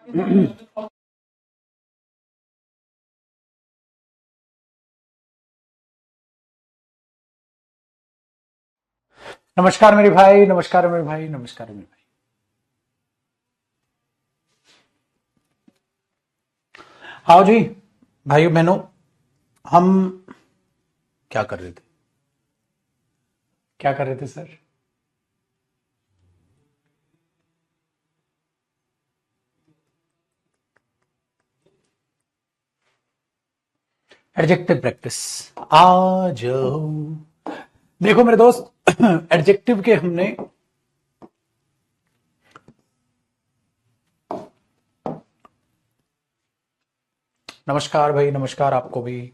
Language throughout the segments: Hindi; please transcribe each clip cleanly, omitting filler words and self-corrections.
नमस्कार मेरे भाई, नमस्कार मेरे भाई, नमस्कार मेरे भाई। आओ जी, भाइयों बहनों, हम क्या कर रहे थे? क्या कर रहे थे सर? Adjective practice. आ जाओ। देखो मेरे दोस्त, एडजेक्टिव के हमने नमस्कार भाई, नमस्कार आपको भी।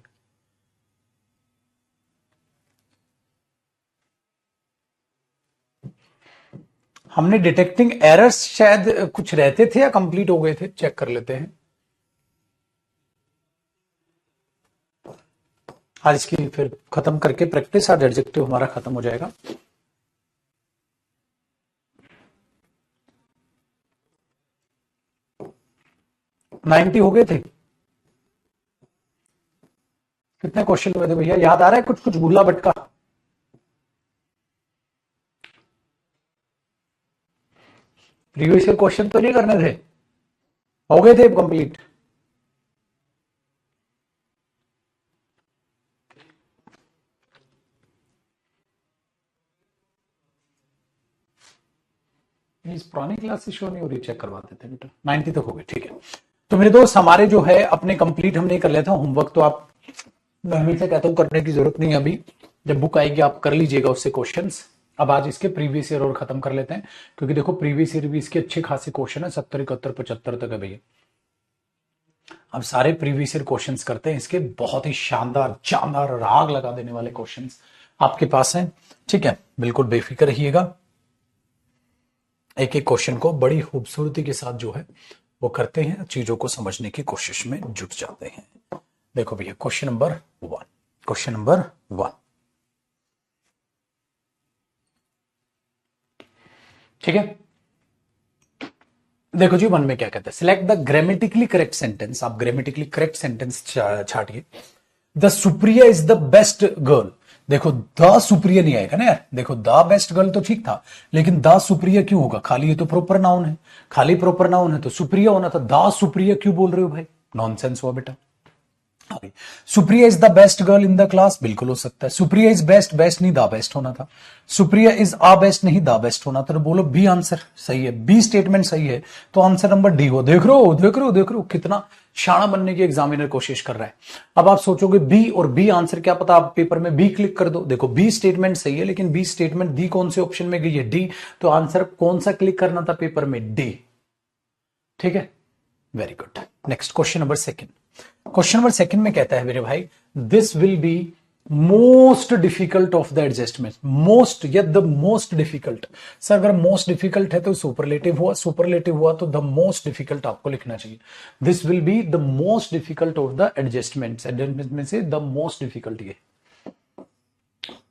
हमने डिटेक्टिंग एरर्स शायद कुछ रहते थे या कंप्लीट हो गए थे, चेक कर लेते हैं। आज इसकी फिर खत्म करके प्रैक्टिस, आज एडजेक्टिव हमारा खत्म हो जाएगा। 90 हो गए थे। कितने क्वेश्चन हुए थे भैया, याद आ रहा है? कुछ कुछ भूला भटका। प्रीवियस ईयर क्वेश्चन तो नहीं करने थे? हो गए थे कंप्लीट? इस पुरानी क्लास से शो नहीं हो रही, चेक करवा देते हैं बेटा। 90 तक हो गए, ठीक है। तो मेरे दोस्त, हमारे जो है अपने कंप्लीट हम नहीं कर लेते होमवर्क, तो आप, मैं हमेशा कहता हूं करने की जरूरत नहीं है अभी। जब बुक आएगी आप कर लीजिएगा उससे क्वेश्चंस। अब आज इसके प्रीवियस ईयर और खत्म कर लेते हैं, क्योंकि देखो प्रीवियस ईयर भी इसके अच्छे खासे क्वेश्चन है, 70 71 75 तक है भैया। अब सारे प्रीवियस ईयर क्वेश्चंस करते हैं इसके, बहुत ही शानदार शानदार राग लगा देने वाले क्वेश्चंस आपके पास हैं। ठीक है, बिल्कुल बेफिक्र रहिएगा। एक एक क्वेश्चन को बड़ी खूबसूरती के साथ जो है वो करते हैं, चीजों को समझने की कोशिश में जुट जाते हैं। देखो भैया, क्वेश्चन नंबर 1, क्वेश्चन नंबर 1। ठीक है, देखो जी, 1 में क्या कहते हैं? Select the grammatically correct sentence. आप ग्रामेटिकली करेक्ट सेंटेंस छाटिए। The Supriya is the best girl. देखो द सुप्रिया नहीं आएगा ना यार। देखो द बेस्ट गर्ल तो ठीक था, लेकिन द सुप्रिया क्यों होगा? खाली ये तो प्रॉपर नाउन है, खाली प्रॉपर नाउन है तो सुप्रिया होना था। द सुप्रिया क्यों बोल रहे हो भाई? नॉनसेंस हुआ बेटा। Supriya is the best girl in the class, बिल्कुल हो सकता है। सुप्रिया इज बेस्ट, बेस्ट नहीं द बेस्ट होना था। सुप्रिया इज आ बेस्ट नहीं द बेस्ट होना था। तो बोलो बी आंसर सही है, बी स्टेटमेंट सही है, तो आंसर नंबर डी हो। देख रहे हो, देख रहे हो, देख रहे हो कितना शाणा बनने की एग्जामिनर कोशिश कर रहा है। अब आप सोचोगे बी और बी आंसर, क्या पता आप पेपर में बी क्लिक कर दो। देखो बी स्टेटमेंट सही है, लेकिन बी स्टेटमेंट दी कौन से ऑप्शन में गई है? डी। तो आंसर कौन सा क्लिक करना था पेपर में? डी। ठीक है, very good. Next question number 2। Question number 2 में कहता है मेरे भाई, this will be most difficult of the adjustment. Most या द मोस्ट डिफिकल्ट। सर अगर मोस्ट डिफिकल्ट है तो सुपरलेटिव हुआ, सुपरलेटिव हुआ तो द मोस्ट डिफिकल्ट आपको लिखना चाहिए। This will be the most difficult of the adjustment. Adjustment में से द मोस्ट डिफिकल्ट ये।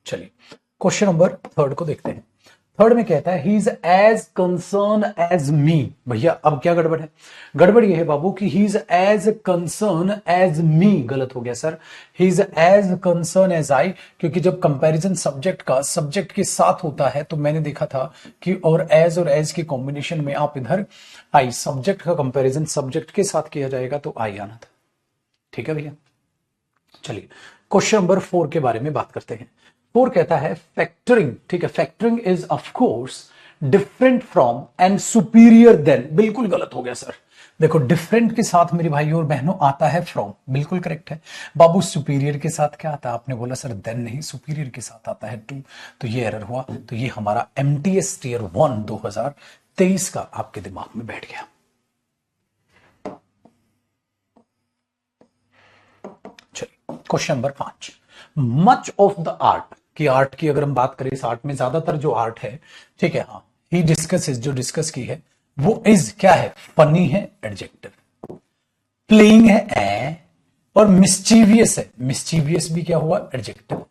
चलिए क्वेश्चन नंबर 3 को देखते हैं। 3 में कहता है, he is as concern as me. भैया अब क्या गड़बड़ है? गड़बड़ ये है बाबू कि he is as concern as me. गलत हो गया sir, he is as concern as I. क्योंकि जब कंपैरिजन सब्जेक्ट का सब्जेक्ट के साथ होता है तो मैंने देखा था कि और एज के कॉम्बिनेशन में आप इधर आई, सब्जेक्ट का कंपैरिजन सब्जेक्ट के साथ किया जाएगा तो आई आना था। ठीक है भैया, चलिए क्वेश्चन नंबर 4 के बारे में बात करते हैं। 4 कहता है फैक्टरिंग। ठीक है, factoring is of course different from and superior than. बिल्कुल गलत हो गया सर। देखो डिफरेंट के साथ मेरे भाइयों और बहनों आता है फ्रॉम, बिल्कुल करेक्ट है। बाबू सुपीरियर के साथ क्या आता है? आपने बोला सर देन नहीं, सुपीरियर के साथ आता है टू। तो ये एरर हुआ। तो ये हमारा एमटीएस टीयर 1 2023 का आपके दिमाग में बैठ गया। चलिए question number 5। Much of the art की, आर्ट की अगर हम बात करें, इस आर्ट में ज्यादातर जो आर्ट है, ठीक है, हाँ, ही डिस्कस जो डिस्कस की है वो इज क्या है? फनी है, एडजेक्टिव। प्लेइंग है ए, और मिस्चीवियस है, मिस्चीवियस भी क्या हुआ? एडजेक्टिव।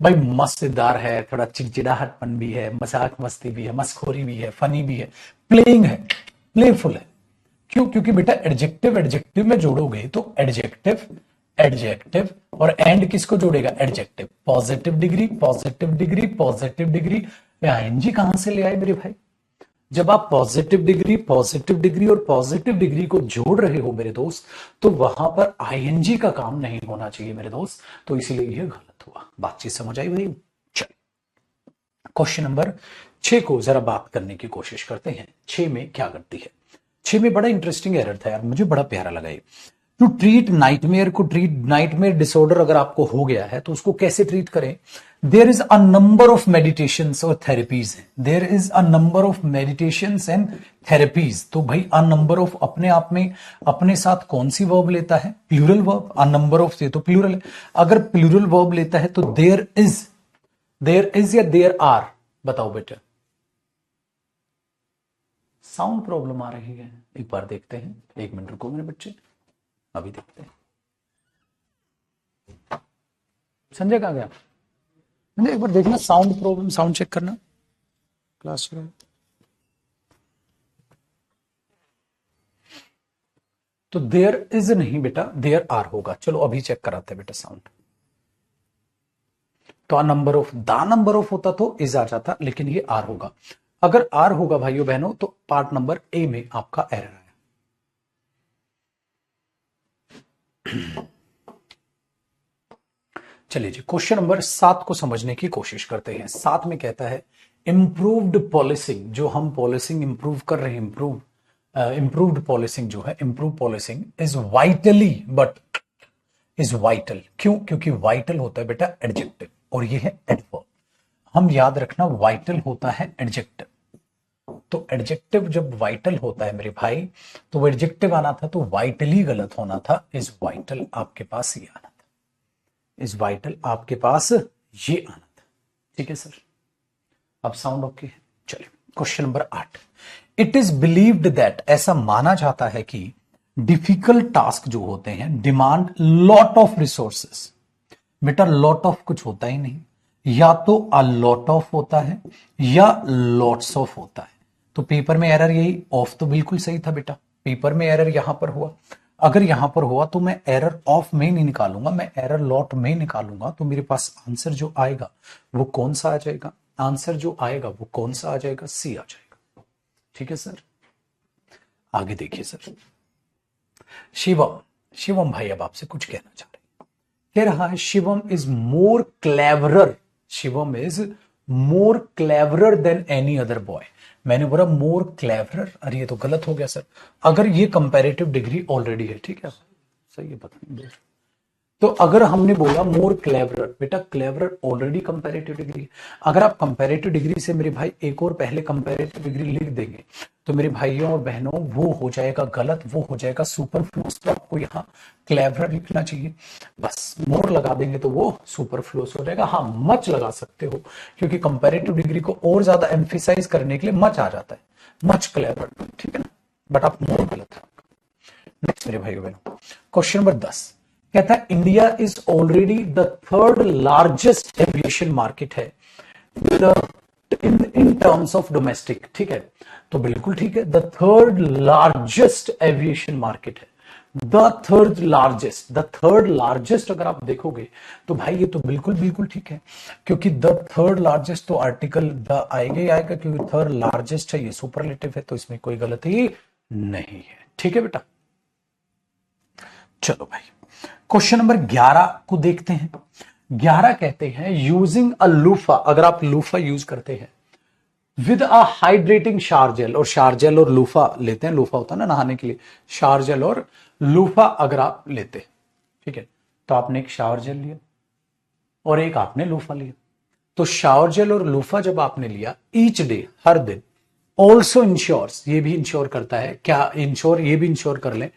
भाई मजेदार है, थोड़ा चिड़चिड़ाहटपन भी है, मजाक मस्ती भी है, मस्खोरी भी है, फनी भी है। प्लेइंग है, प्लेफुल है। क्यों? क्योंकि बेटा एडजेक्टिव एडजेक्टिव में जोड़ोगे तो एडजेक्टिव एडजेक्टिव और एंड किसको जोड़ेगा? Adjective. Positive degree positive degree positive degree, ING कहां से ले आए मेरे भाई? जब आप पॉजिटिव डिग्री और पॉजिटिव डिग्री को जोड़ रहे हो मेरे दोस्त, तो वहां पर आईएनजी का काम नहीं होना चाहिए मेरे दोस्त, तो इसीलिए यह गलत हुआ। बातचीत समझ आई भाई? चलिए क्वेश्चन नंबर 6 को जरा बात करने की कोशिश करते हैं। 6 में क्या करती है? 6 में बड़ा इंटरेस्टिंग एरर था यार, मुझे बड़ा प्यारा लगा ये। टू ट्रीट नाइटमेयर को, ट्रीट नाइटमेयर डिसऑर्डर अगर आपको हो गया है तो उसको कैसे ट्रीट करें? There is a number of meditations और थेरेपीज है। There is a number of meditations and therapies. तो भाई अ नंबर ऑफ अपने आप में अपने साथ कौन सी वर्ब लेता है? Plural verb. A number of से तो प्लूरल है। अगर प्लूरल वर्ब लेता है तो देयर इज या देयर आर? बताओ बेटा। साउंड प्रॉब्लम आ रही है, एक बार देखते हैं। 1 मिनट रुको मेरे बच्चे, अभी देखते हैं। संजय कहां गया? संजय एक बार देखना, साउंड प्रॉब्लम, साउंड चेक करना क्लास में। तो देयर इज नहीं बेटा, देयर आर होगा। चलो अभी चेक कराते हैं बेटा साउंड। तो द नंबर ऑफ होता तो इज आ जाता, लेकिन ये आर होगा। अगर आर होगा भाइयों बहनों तो पार्ट नंबर ए में आपका एरर आया। चलिए जी क्वेश्चन नंबर 7 को समझने की कोशिश करते हैं। 7 में कहता है इंप्रूव्ड पॉलिसिंग, जो हम पॉलिसिंग इंप्रूव कर रहे हैं, इंप्रूव्ड पॉलिसिंग जो है, improve policing is vitally, but is vital. क्यों? क्योंकि वाइटल होता है बेटा एडजेक्टिव और ये है एडवर्ब। हम याद रखना वाइटल होता है एडजेक्टिव। तो एडजेक्टिव जब वाइटल होता है मेरे भाई, तो वो एडजेक्टिव आना था तो वाइटली गलत होना था। इज वाइटल आपके पास ये आना था, इज वाइटल आपके पास ये आना था। ठीक है सर, अब साउंड ओके है। चलिए question number 8। It is believed that, ऐसा माना जाता है कि डिफिकल्ट टास्क जो होते हैं डिमांड लॉट ऑफ रिसोर्सेस। बेटा लॉट ऑफ कुछ होता ही नहीं, या तो अ लॉट ऑफ होता है या लॉट्स ऑफ होता है। तो पेपर में एरर यही, ऑफ तो बिल्कुल सही था बेटा, पेपर में एरर यहां पर हुआ। अगर यहां पर हुआ तो मैं एरर ऑफ में नहीं निकालूंगा, मैं एरर लॉट में निकालूंगा। तो मेरे पास आंसर जो आएगा वो कौन सा आ जाएगा? आंसर जो आएगा वो कौन सा आ जाएगा? सी आ जाएगा। ठीक है सर, आगे देखिए सर। शिवम भाई अब आपसे कुछ कहना चाह रहे हैं, कह रहा है Shivam is more cleverer, Shivam is more cleverer than any other boy. मैंने बोला मोर क्लेवरर, अरे ये तो गलत हो गया सर। अगर ये कंपैरेटिव डिग्री ऑलरेडी है, ठीक है सही है, पता तो अगर हमने बोला मोर क्लेवरर, बेटा क्लेवरर ऑलरेडी कंपैरेटिव डिग्री है। अगर आप कंपैरेटिव डिग्री से मेरे भाई एक और पहले कंपैरेटिव डिग्री लिख देंगे तो मेरे भाइयों और बहनों वो हो जाएगा गलत, वो हो जाएगा सुपरफ्लूस। तो आपको यहाँ क्लेवरर लिखना चाहिए, बस मोर लगा देंगे तो वो सुपरफ्लूस हो जाएगा। हाँ मच लगा सकते हो, क्योंकि कंपैरेटिव डिग्री को और ज्यादा एम्फिसाइज करने के लिए मच आ जाता है, मच क्लेवर, ठीक है ना, बट आप मोर गलत है। नेक्स्ट मेरे भाइयों बहनों क्वेश्चन नंबर 10 कहता है India is already the third largest aviation market है इन टर्म्स ऑफ डोमेस्टिक। ठीक है, तो बिल्कुल ठीक है, the third largest aviation market है, द थर्ड लार्जेस्ट अगर आप देखोगे तो भाई ये तो बिल्कुल बिल्कुल ठीक है, क्योंकि द थर्ड लार्जेस्ट तो आर्टिकल द आएगा ही आएगा, क्योंकि थर्ड लार्जेस्ट है, ये सुपरलेटिव है, तो इसमें कोई गलती नहीं है। ठीक है बेटा, चलो भाई क्वेश्चन नंबर 11 को देखते हैं। 11 कहते हैं यूजिंग अ लूफा, अगर आप लूफा यूज करते हैं विद अ हाइड्रेटिंग शार जेल, और शार जेल और लूफा लेते हैं, लूफा होता है ना नहाने के लिए, शार जेल और लूफा अगर आप लेते हैं, ठीक है, तो आपने एक शावर जेल लिया और एक आपने लूफा लिया। तो शावर जेल और लूफा जब आपने लिया ईच डे, हर दिन, ऑल्सो इंश्योर्स, ये भी इंश्योर करता है क्या, इंश्योर ये भी इंश्योर कर लें,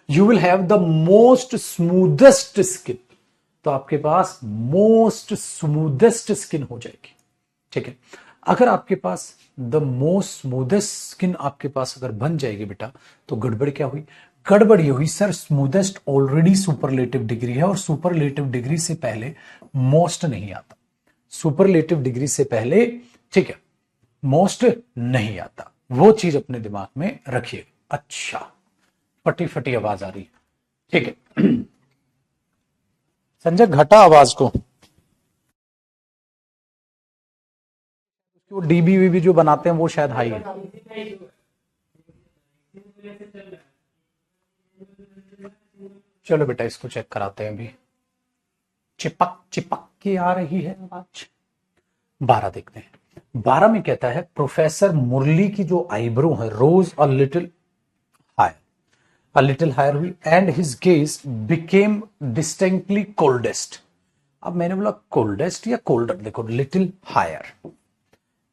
you will have the most smoothest skin, तो आपके पास मोस्ट स्मूदेस्ट स्किन हो जाएगी। ठीक है, अगर आपके पास द मोस्ट स्मूदेस्ट स्किन आपके पास अगर बन जाएगी बेटा, तो गड़बड़ क्या हुई? गड़बड़ ये हुई sir smoothest already superlative degree है, और सुपरलेटिव डिग्री से पहले मोस्ट नहीं आता, सुपरलेटिव डिग्री से पहले, ठीक है, मोस्ट नहीं आता, वो चीज अपने दिमाग में रखिए। अच्छा फटी फटी आवाज आ रही है, ठीक है। संजय घटा आवाज को, वो डीबी वीबी जो बनाते हैं वो शायद हाई है। चलो बेटा इसको चेक कराते हैं अभी। चिपक चिपक के आ रही है आवाज। 12 देखते हैं। 12 में कहता है प्रोफेसर मुरली की जो आईब्रो है रोज अ लिटिल हायर हुई and his gaze became distinctly coldest. अब मैंने बोला कोल्डेस्ट या कोल्डर, देखो लिटिल हायर,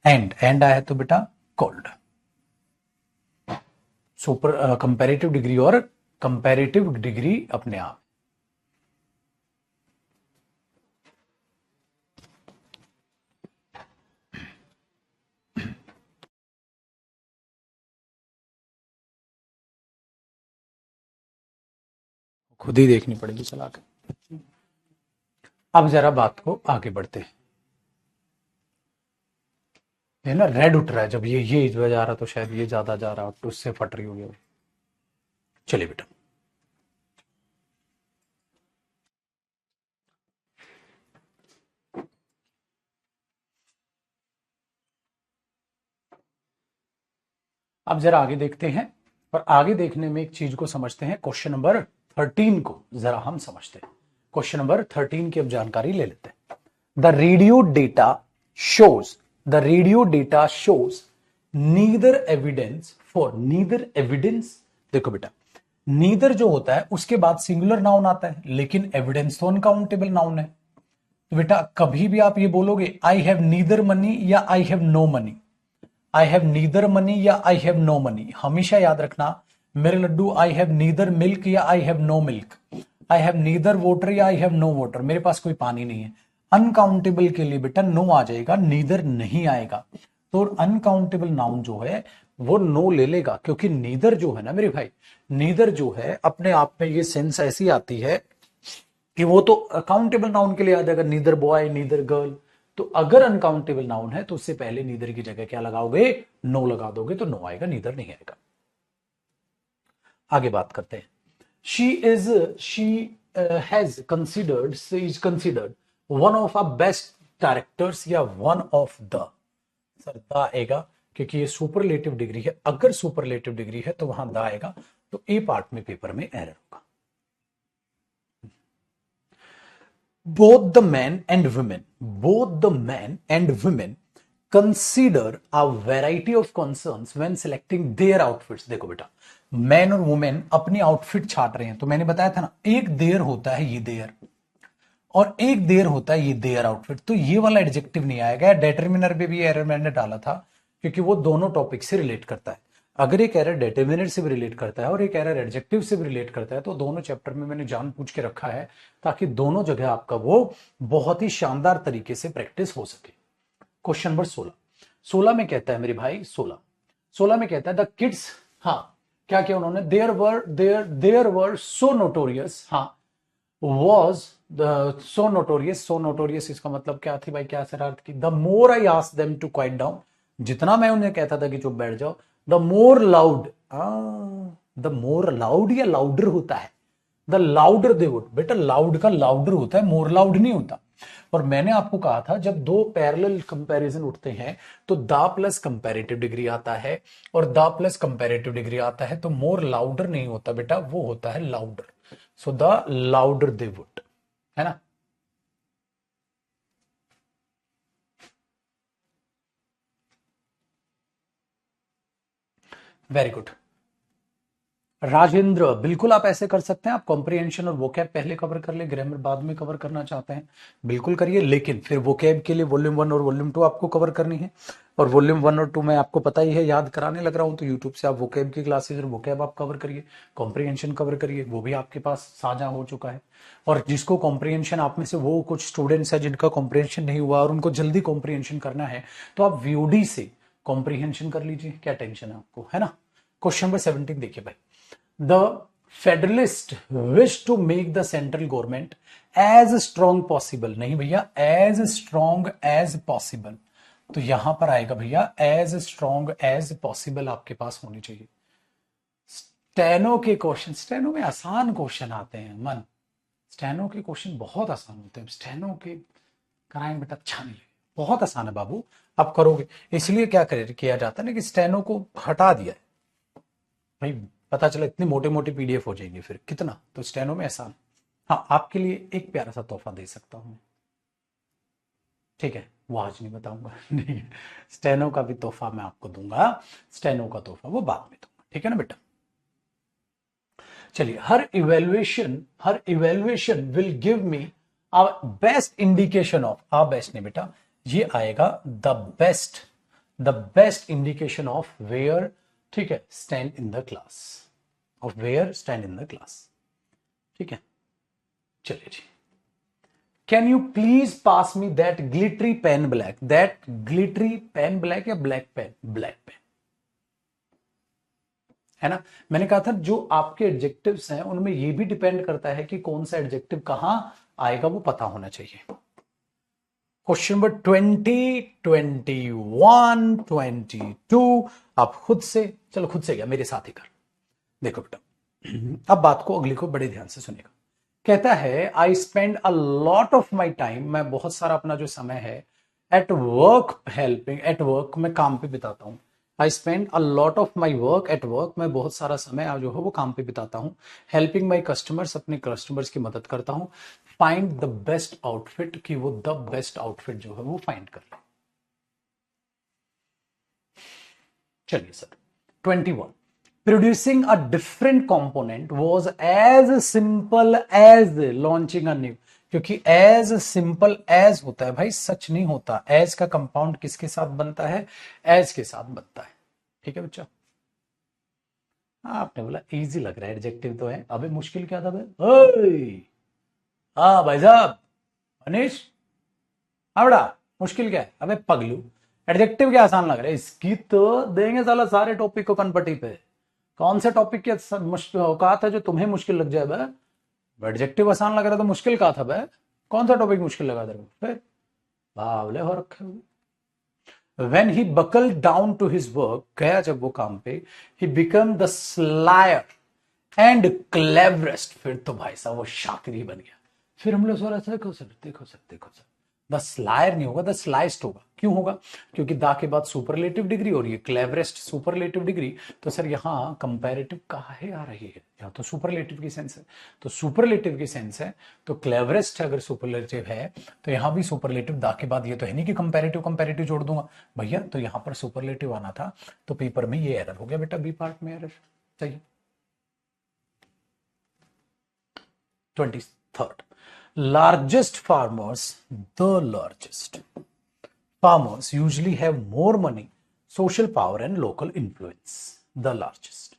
एंड आया तो बेटा कोल्ड। सुपर कंपैरेटिव डिग्री और कंपैरेटिव डिग्री अपने आप। खुद ही देखनी पड़ेगी चला के। अब जरा बात को आगे बढ़ते हैं। ये ना रेड उठ रहा है, जब ये जा रहा तो शायद ये ज्यादा जा रहा तो उससे फट रही होगी। चलिए बेटा, अब जरा आगे देखते हैं। और आगे देखने में एक चीज को समझते हैं, क्वेश्चन नंबर 13 को जरा हम समझते हैं। क्वेश्चन नंबर 13 की अब जानकारी ले लेते हैं। The radio data shows neither evidence. देखो बेटा, नीदर जो होता है उसके बाद सिंगुलर नाउन आता है, लेकिन एविडेंस तो अनकाउंटेबल नाउन है। तो बेटा कभी भी आप ये बोलोगे आई हैव नीदर मनी या I have no money, I have neither money या आई हैव नो मनी, हमेशा याद रखना मेरे लड्डू, आई हैव नीदर मिल्क या I have no milk, I have neither water या आई हैव नो वाटर, मेरे पास कोई पानी नहीं है। अनकाउंटेबल के लिए बेटा नो आ जाएगा, नीदर नहीं आएगा। तो अनकाउंटेबल नाउन जो है वो नो ले लेगा, क्योंकि नीदर जो है ना मेरे भाई, नीदर जो है अपने आप में ये सेंस ऐसी आती है कि वो तो अकाउंटेबल नाउन के लिए आ जाएगा, नीदर बॉय नीदर गर्ल। तो अगर अनकाउंटेबल नाउन है तो उससे पहले नीदर की जगह क्या लगाओगे, नो लगा दोगे, तो नो आएगा, नीदर नहीं आएगा। आगे बात करते हैं। She has considered one of our best characters या one of the, sir the आएगा क्योंकि ये सुपरलेटिव डिग्री है। अगर सुपरलेटिव डिग्री है तो वहां द आएगा, तो ए पार्ट में पेपर में एरर होगा। both the men and women consider a variety of concerns when selecting their outfits। देखो बेटा, मैन और वुमेन अपनी आउटफिट छाट रहे हैं, तो मैंने बताया था ना, एक देयर होता है ये देयर और एक देयर होता है ये देयर आउटफिट, तो ये वाला एडजेक्टिव नहीं आएगा। डिटरमिनर पे भी एरर मैंने डाला था क्योंकि वो दोनों टॉपिक से रिलेट करता है। अगर एक एरर डिटरमिनर से भी रिलेट करता है और एक एरर एडजेक्टिव से भी रिलेट करता है, तो दोनों चैप्टर में मैंने जान पूछ के रखा है ताकि दोनों जगह आपका वो बहुत ही शानदार तरीके से प्रैक्टिस हो सके। क्वेश्चन नंबर 16 में कहता है मेरे भाई, 16 में कहता है द किड्स, हाँ क्या किया उन्होंने, देयर वर सो नोटोरियस, हाँ was so notorious इसका मतलब क्या थी भाई, क्या शरारत की। The more I ask them to quiet down, जितना मैं उन्हें कहता था कि चुप बैठ जाओ, the more loud, the more loud या लाउडर होता है, द लाउडर दे वुड। बेटा लाउड का लाउडर होता है, मोर लाउड नहीं होता। और मैंने आपको कहा था जब दो पैरेलल कंपैरिजन उठते हैं तो द प्लस कंपैरेटिव डिग्री आता है और द प्लस कंपैरेटिव डिग्री आता है, तो मोर लाउडर नहीं होता बेटा, वो होता है louder. So the louder they would, है ना। वेरी गुड राजेंद्र, बिल्कुल आप ऐसे कर सकते हैं। आप कॉम्प्रिहेंशन और वोकैब पहले कवर कर ले, ग्रामर बाद में कवर करना चाहते हैं बिल्कुल करिए, लेकिन फिर वोकैब के लिए वॉल्यूम 1 और वॉल्यूम 2 आपको कवर करनी है। और वॉल्यूम 1 और 2 में आपको पता ही है, याद कराने लग रहा हूं, तो यूट्यूब से आप वोकैब की क्लासेज और वोकैब आप कवर करिए, कॉम्प्रिहेंशन कवर करिए, वो भी आपके पास साझा हो चुका है। और जिसको कॉम्प्रिहेंशन, आप में से वो कुछ स्टूडेंट्स हैं जिनका कॉम्प्रिहेंशन नहीं हुआ और उनको जल्दी कॉम्प्रिहेंशन करना है, तो आप वीओडी से कॉम्प्रिहेंशन कर लीजिए, क्या टेंशन है आपको, है ना। क्वेश्चन नंबर 17 देखिए भाई, the federalist wish to make the central government as strong possible, नहीं भैया एज स्ट्रॉन्ग एज पॉसिबल, तो यहां पर आएगा भैया एज स्ट्रॉन्ग एज पॉसिबल आपके पास होनी चाहिए। स्टेनो के क्वेश्चन, स्टेनो में आसान क्वेश्चन आते हैं मन, स्टेनो के क्वेश्चन बहुत आसान होते हैं, स्टेनो के कराएंगे बेटा अच्छा नहीं लगेगा, बहुत आसान है बाबू, आप करोगे। इसलिए क्या किया जाता है ना कि स्टेनो को हटा दिया है भाई, पता चला इतनी मोटे मोटे पीडीएफ हो जाएंगे फिर कितना, तो स्टेनो में आसान। हाँ आपके लिए एक प्यारा सा तोहफा दे सकता हूं मैं, ठीक है, वो आज नहीं बताऊंगा नहीं, स्टेनो का भी तोहफा मैं आपको दूंगा, स्टेनो का तोहफा वो बाद में दूंगा, ठीक है ना बेटा। चलिए, her evaluation will give me a best indication of, a best नहीं बेटा, ये आएगा the best indication of where, ठीक है, stand in the class, of where stand in the class, ठीक है। चलिए जी, can you please pass me that glittery pen black, that glittery pen black या ब्लैक पेन, ब्लैक पेन है ना। मैंने कहा था जो आपके एडजेक्टिव्स हैं उनमें ये भी डिपेंड करता है कि कौन सा एडजेक्टिव कहां आएगा, वो पता होना चाहिए। क्वेश्चन नंबर 20, 21, 22, आप खुद से, चलो खुद से क्या, मेरे साथ ही कर। देखो बेटा, अब बात को अगली को बड़े ध्यान से सुनेगा। कहता है I spend a lot of my time, मैं बहुत सारा अपना जो समय है, at work helping, at work मैं काम पे बिताता हूं, I spend a lot of my work at work, मैं बहुत सारा समय जो है वो काम पे बिताता हूं, हेल्पिंग माई कस्टमर्स, अपने कस्टमर्स की मदद करता हूं, फाइंड द बेस्ट आउटफिट, कि वो द बेस्ट आउटफिट जो है वो फाइंड कर ले। चलिए sir 21, producing a different component was as simple as launching a new, क्योंकि as simple as होता है भाई, सच नहीं होता, as का कंपाउंड किसके साथ बनता है, as के साथ बनता है, ठीक है बच्चा। आपने बोला इजी लग रहा है, एडजेक्टिव तो है, अबे मुश्किल क्या था भाई, हाँ भाई साहब मनीष, हाँ बड़ा मुश्किल क्या है, अबे पगलू एडजेक्टिव क्या आसान लग रहा है, इसकी तो देंगे साला सारे टॉपिक को कनपटी पे, कौन से टॉपिक के कहा था जो तुम्हें मुश्किल लग जाए भाई, एडजेक्टिव आसान लग रहा तो मुश्किल कहा था भाई, कौन सा टॉपिक मुश्किल लगा तेरे को, फिर बावले हो रखे हुए। When he buckled down to his work, गया जब वो काम पे, he became the slyer and cleverest, फिर तो भाई साहब वो शाकिर बन गया। फिर हम लोग सोच रहे थे देखो सर द स्लायर नहीं होगा, द स्लाइस्ड होगा, क्यों होगा, क्योंकि दा के बाद सुपरलेटिव डिग्री हो रही है, क्लेवरेस्ट सुपरलेटिव डिग्री, तो सर यहाँ कंपैरेटिव कहाँ आ रही है, यहाँ तो सुपरलेटिव की सेंस है, तो सुपरलेटिव की सेंस है, तो क्लेवरेस्ट अगर सुपरलेटिव है तो यहाँ भी सुपरलेटिव, दा के बाद ये तो है नहीं कि कंपैरेटिव जोड़ दूंगा भैया, तो यहाँ पर सुपरलेटिव आना था, तो पेपर में ये एरर हो गया बेटा, बी पार्ट में एरर, सही। 23rd, largest farmers, the largest farmers usually have more money, social power and local influence, the largest.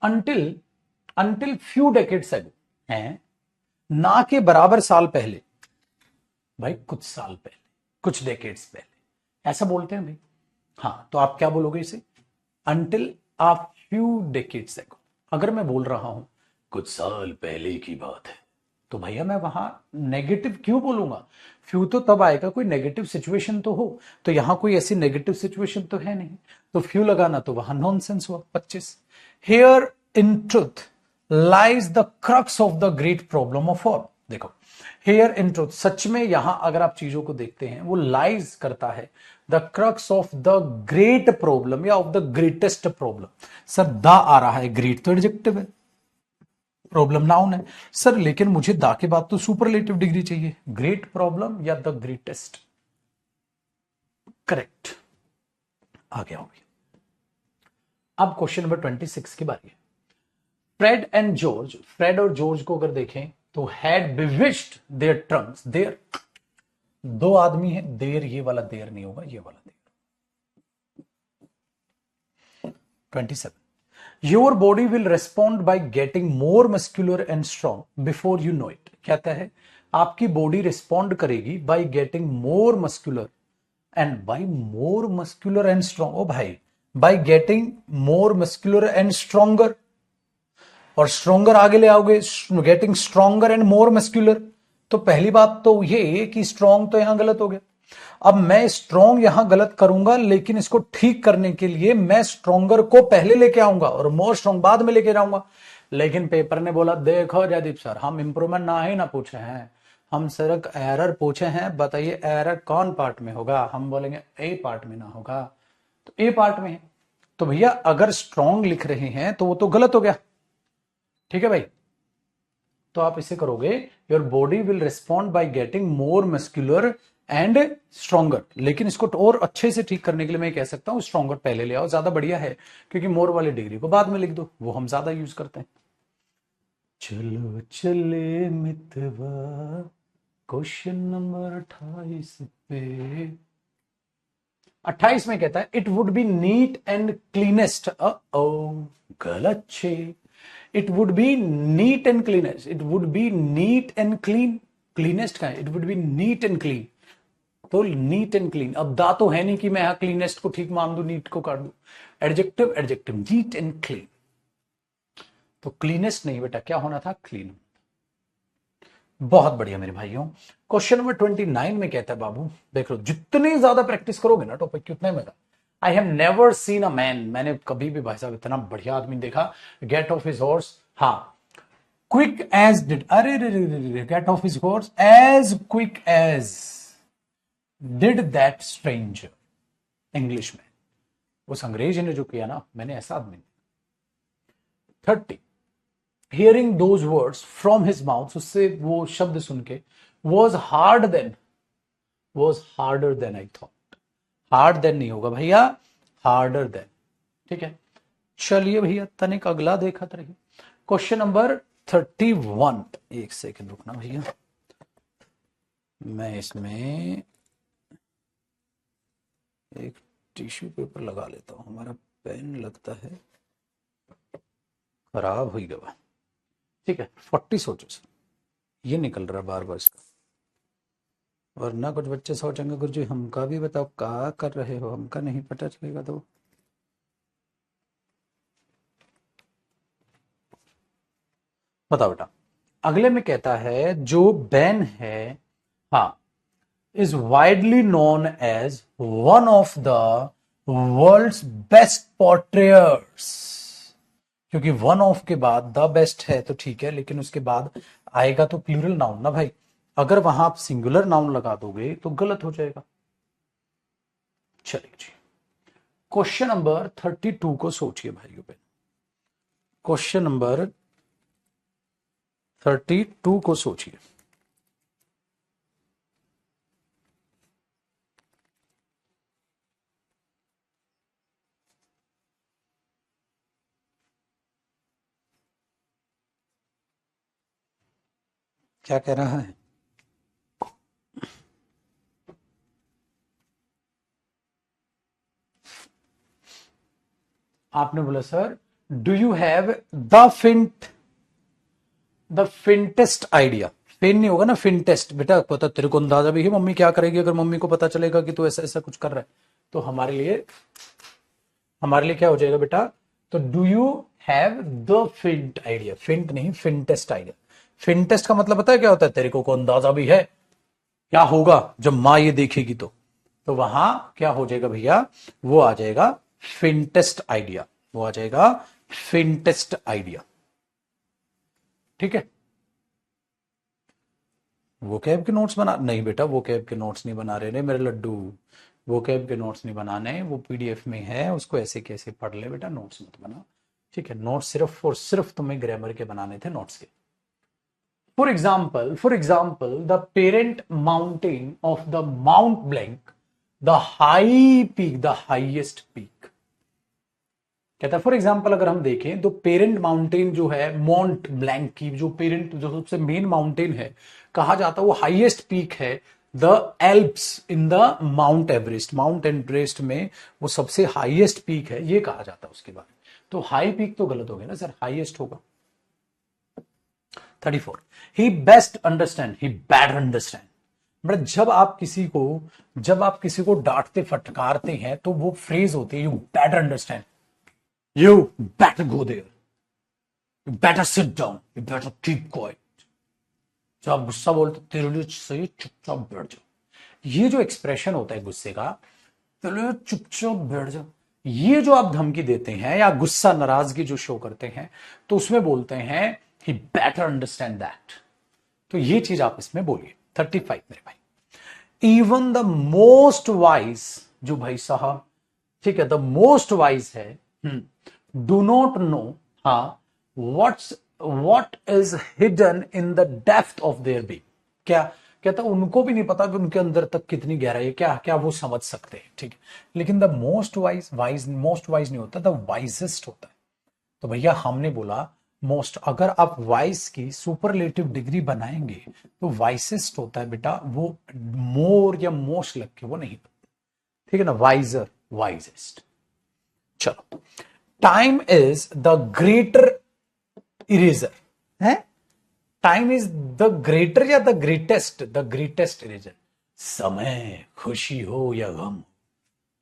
until few decades ago हैं, ना के बराबर साल पहले, भाई कुछ साल पहले, कुछ डेकेड्स पहले, ऐसा बोलते हैं भाई। हाँ तो आप क्या बोलोगे इसे, अंटिल आ फ्यू डेकेड्स एगो, अगर मैं बोल रहा हूं कुछ साल पहले की बात है, तो भैया मैं वहां नेगेटिव क्यों बोलूंगा, फ्यू तो तब आएगा कोई नेगेटिव सिचुएशन तो हो, तो यहां कोई ऐसी नेगेटिव सिचुएशन तो है नहीं, तो फ्यू लगाना तो वहां नॉनसेंस हुआ। 25, here in truth lies the crux of the great problem of all, देखो हियर इन ट्रुथ, सच में यहां अगर आप चीजों को देखते हैं वो लाइज करता है, the crux of the great problem या of the greatest problem, sir the आ रहा है, ग्रेट तो एडजेक्टिव है, प्रॉब्लम नाउन है सर, लेकिन मुझे दा के बाद तो सुपरलेटिव डिग्री चाहिए, ग्रेट प्रॉब्लम या द ग्रेटेस्ट, करेक्ट आ गया होगी। अब क्वेश्चन नंबर 26 की बारी है। फ्रेड एंड जॉर्ज, फ्रेड और जॉर्ज को अगर देखें तो हैड बिविश्ड देयर ट्रंक्स, देयर दो आदमी है, देर ये वाला देर नहीं होगा, ये वाला देर। 27, your body will respond by getting more muscular and strong before you know it, कहता है आपकी बॉडी रिस्पॉन्ड करेगी by getting more muscular and by more muscular and strong, ओ भाई by getting more muscular and stronger, और स्ट्रॉन्गर आगे ले आओगे, getting stronger and more muscular, तो पहली बात तो ये कि स्ट्रॉन्ग तो यहां गलत हो गया, अब मैं स्ट्रॉन्ग यहां गलत करूंगा, लेकिन इसको ठीक करने के लिए मैं स्ट्रॉन्गर को पहले लेके आऊंगा और मोर स्ट्रॉन्ग बाद में लेके जाऊंगा। लेकिन पेपर ने बोला देखो जयदीप सर, हम इंप्रूवमेंट ना ही ना पूछे हैं, हम सिर्फ एरर पूछे हैं, बताइए एरर कौन पार्ट में होगा। हम बोलेंगे ए पार्ट में ना होगा, तो ए पार्ट में है। तो भैया अगर स्ट्रॉन्ग लिख रहे हैं तो वो तो गलत हो गया, ठीक है भाई। तो आप इसे करोगे, your body will respond bye getting more muscular and stronger. लेकिन इसको और अच्छे से ठीक करने के लिए मैं कह सकता हूं स्ट्रॉन्गर पहले ले आओ, ज्यादा बढ़िया है, क्योंकि मोर वाली डिग्री को बाद में लिख दो, वो हम ज्यादा यूज करते हैं। चलो चले मितवा, क्वेश्चन नंबर 28 पे। 28 में कहता है it would be neat and cleanest. ओ गलत छे। It would be neat and cleanest, it would be neat and clean. Cleanest का है, it would be neat and clean. तो नीट एंड क्लीन, अब दा तो है नहीं कि मैं यहां क्लीनेस्ट को ठीक मान दू, नीट को काट दू। Adjective adjective, NEET and clean. तो क्लीनेस्ट नहीं बेटा, क्या होना था, क्लीन। बहुत बढ़िया मेरे भाइयों। क्वेश्चन नंबर 29 में कहता है बाबू, देख लो जितने ज्यादा प्रैक्टिस करोगे ना टॉपिक की उतना मजा। I have never seen a man, मैंने कभी भी भाई साहब इतना बढ़िया आदमी देखा, गेट ऑफ हिज हॉर्स, हाँ, क्विक एज डिड, अरे get off his horse as quick as did that stranger. English में उस अंग्रेज ने जो किया ना, मैंने ऐसा आदमी। 30 hearing those words from his mouth, उससे वो शब्द सुन के, was hard than, was harder than I thought. Hard than नहीं होगा भैया, हार्डर देन, ठीक है। चलिए भैया तनिक अगला देखा रहिए, क्वेश्चन नंबर 31। एक सेकंड रुकना भैया, मैं इसमें एक टिश्यू पेपर लगा लेता हूं, हमारा पेन लगता है खराब हो गया। ठीक है 40 सोचो सर, ये निकल रहा बार बार इसका, वरना कुछ बच्चे सोचेंगे गुरुजी हमका भी बताओ क्या कर रहे हो, हमका नहीं पता चलेगा। तो बताओ बेटा, अगले में कहता है जो बैन है, हाँ, is widely known as one of the world's best portrayers. क्योंकि वन ऑफ के बाद द बेस्ट है तो ठीक है, लेकिन उसके बाद आएगा तो प्लूरल नाउन ना भाई, अगर वहां आप सिंगुलर नाउन लगा दोगे तो गलत हो जाएगा। चलिए जी, क्वेश्चन नंबर 32 को सोचिए भाइयों बहन, क्वेश्चन नंबर 32 को सोचिए। क्या कह रहा है, आपने बोला sir do you have the faintest idea. फिन नहीं होगा ना, फिनटेस्ट। बेटा पता तेरे को अंदाजा भी है मम्मी क्या करेगी अगर मम्मी को पता चलेगा कि तू ऐसा ऐसा कुछ कर रहा है, तो हमारे लिए क्या हो जाएगा बेटा, तो do you have the faint idea, faint नहीं फिनटेस्ट आइडिया। फिनटेस्ट का मतलब पता है क्या होता है, तेरे को अंदाजा भी है क्या होगा जब माँ ये देखेगी तो वहां क्या हो जाएगा भैया, वो आ जाएगा फिनटेस्ट आइडिया, वो आ जाएगा फिनटेस्ट आइडिया, ठीक है। वो कैब के नोट्स बना, नहीं बेटा वो कैब के नोट्स नहीं बना रहे मेरे लड्डू, वो कैब के नोट्स नहीं बनाने, वो पीडीएफ में है, उसको ऐसे कैसे पढ़ ले बेटा, नोट्स मत बना, ठीक है। नोट्स सिर्फ और सिर्फ तुम्हें ग्रामर के बनाने थे, नोट्स के। For example, the parent mountain of the Mount Blank, the high peak, the highest peak. कहता है फॉर एग्जाम्पल अगर हम देखें तो पेरेंट माउंटेन जो है माउंट ब्लैंक की, जो पेरेंट जो सबसे मेन माउंटेन है कहा जाता है, वो हाईएस्ट पीक है the Alps in the mount Everest. Mount Everest में वो सबसे हाईएस्ट पीक है, ये कहा जाता है उसके बारे में। तो हाई पीक तो गलत हो गया ना सर, हाईएस्ट होगा। 34 ही बेस्ट अंडरस्टैंड, ही बेटर अंडरस्टैंड। मतलब जब आप किसी को डांटते फटकारते हैं तो वो फ्रेज होती है you better understand, you better go there, you better sit down, you better keep quiet. जब आप गुस्सा बोलते तेरे लिए सही चुपचाप बैठ जाओ, ये जो एक्सप्रेशन होता है गुस्से का, चलो चुपचाप बैठ जाओ, ये जो आप धमकी देते हैं या गुस्सा नाराजगी जो शो करते हैं, तो उसमें बोलते हैं ही बेटर अंडरस्टैंड दैट। तो ये चीज आप इसमें बोलिए। 35 मेरे भाई, इवन द मोस्ट वाइज, जो भाई साहब ठीक है द मोस्ट वाइज है, डू नॉट नो हाँ what is hidden in the depth of their being। क्या कहता उनको भी नहीं पता कि उनके अंदर तक कितनी गहराई है, क्या क्या वो समझ सकते हैं, ठीक है। लेकिन द मोस्ट वाइज नहीं होता, द वाइजेस्ट होता है। तो भैया हमने बोला मोस्ट, अगर आप वाइज की सुपरलेटिव डिग्री बनाएंगे तो वाइसेस्ट होता है बेटा, वो मोर या मोस्ट लग के वो नहीं, ठीक है ना, वाइजर वाइजेस्ट। चलो, time is the greater eraser है, टाइम इज द ग्रेटर या द ग्रेटेस्ट इरेजर। समय खुशी हो या गम,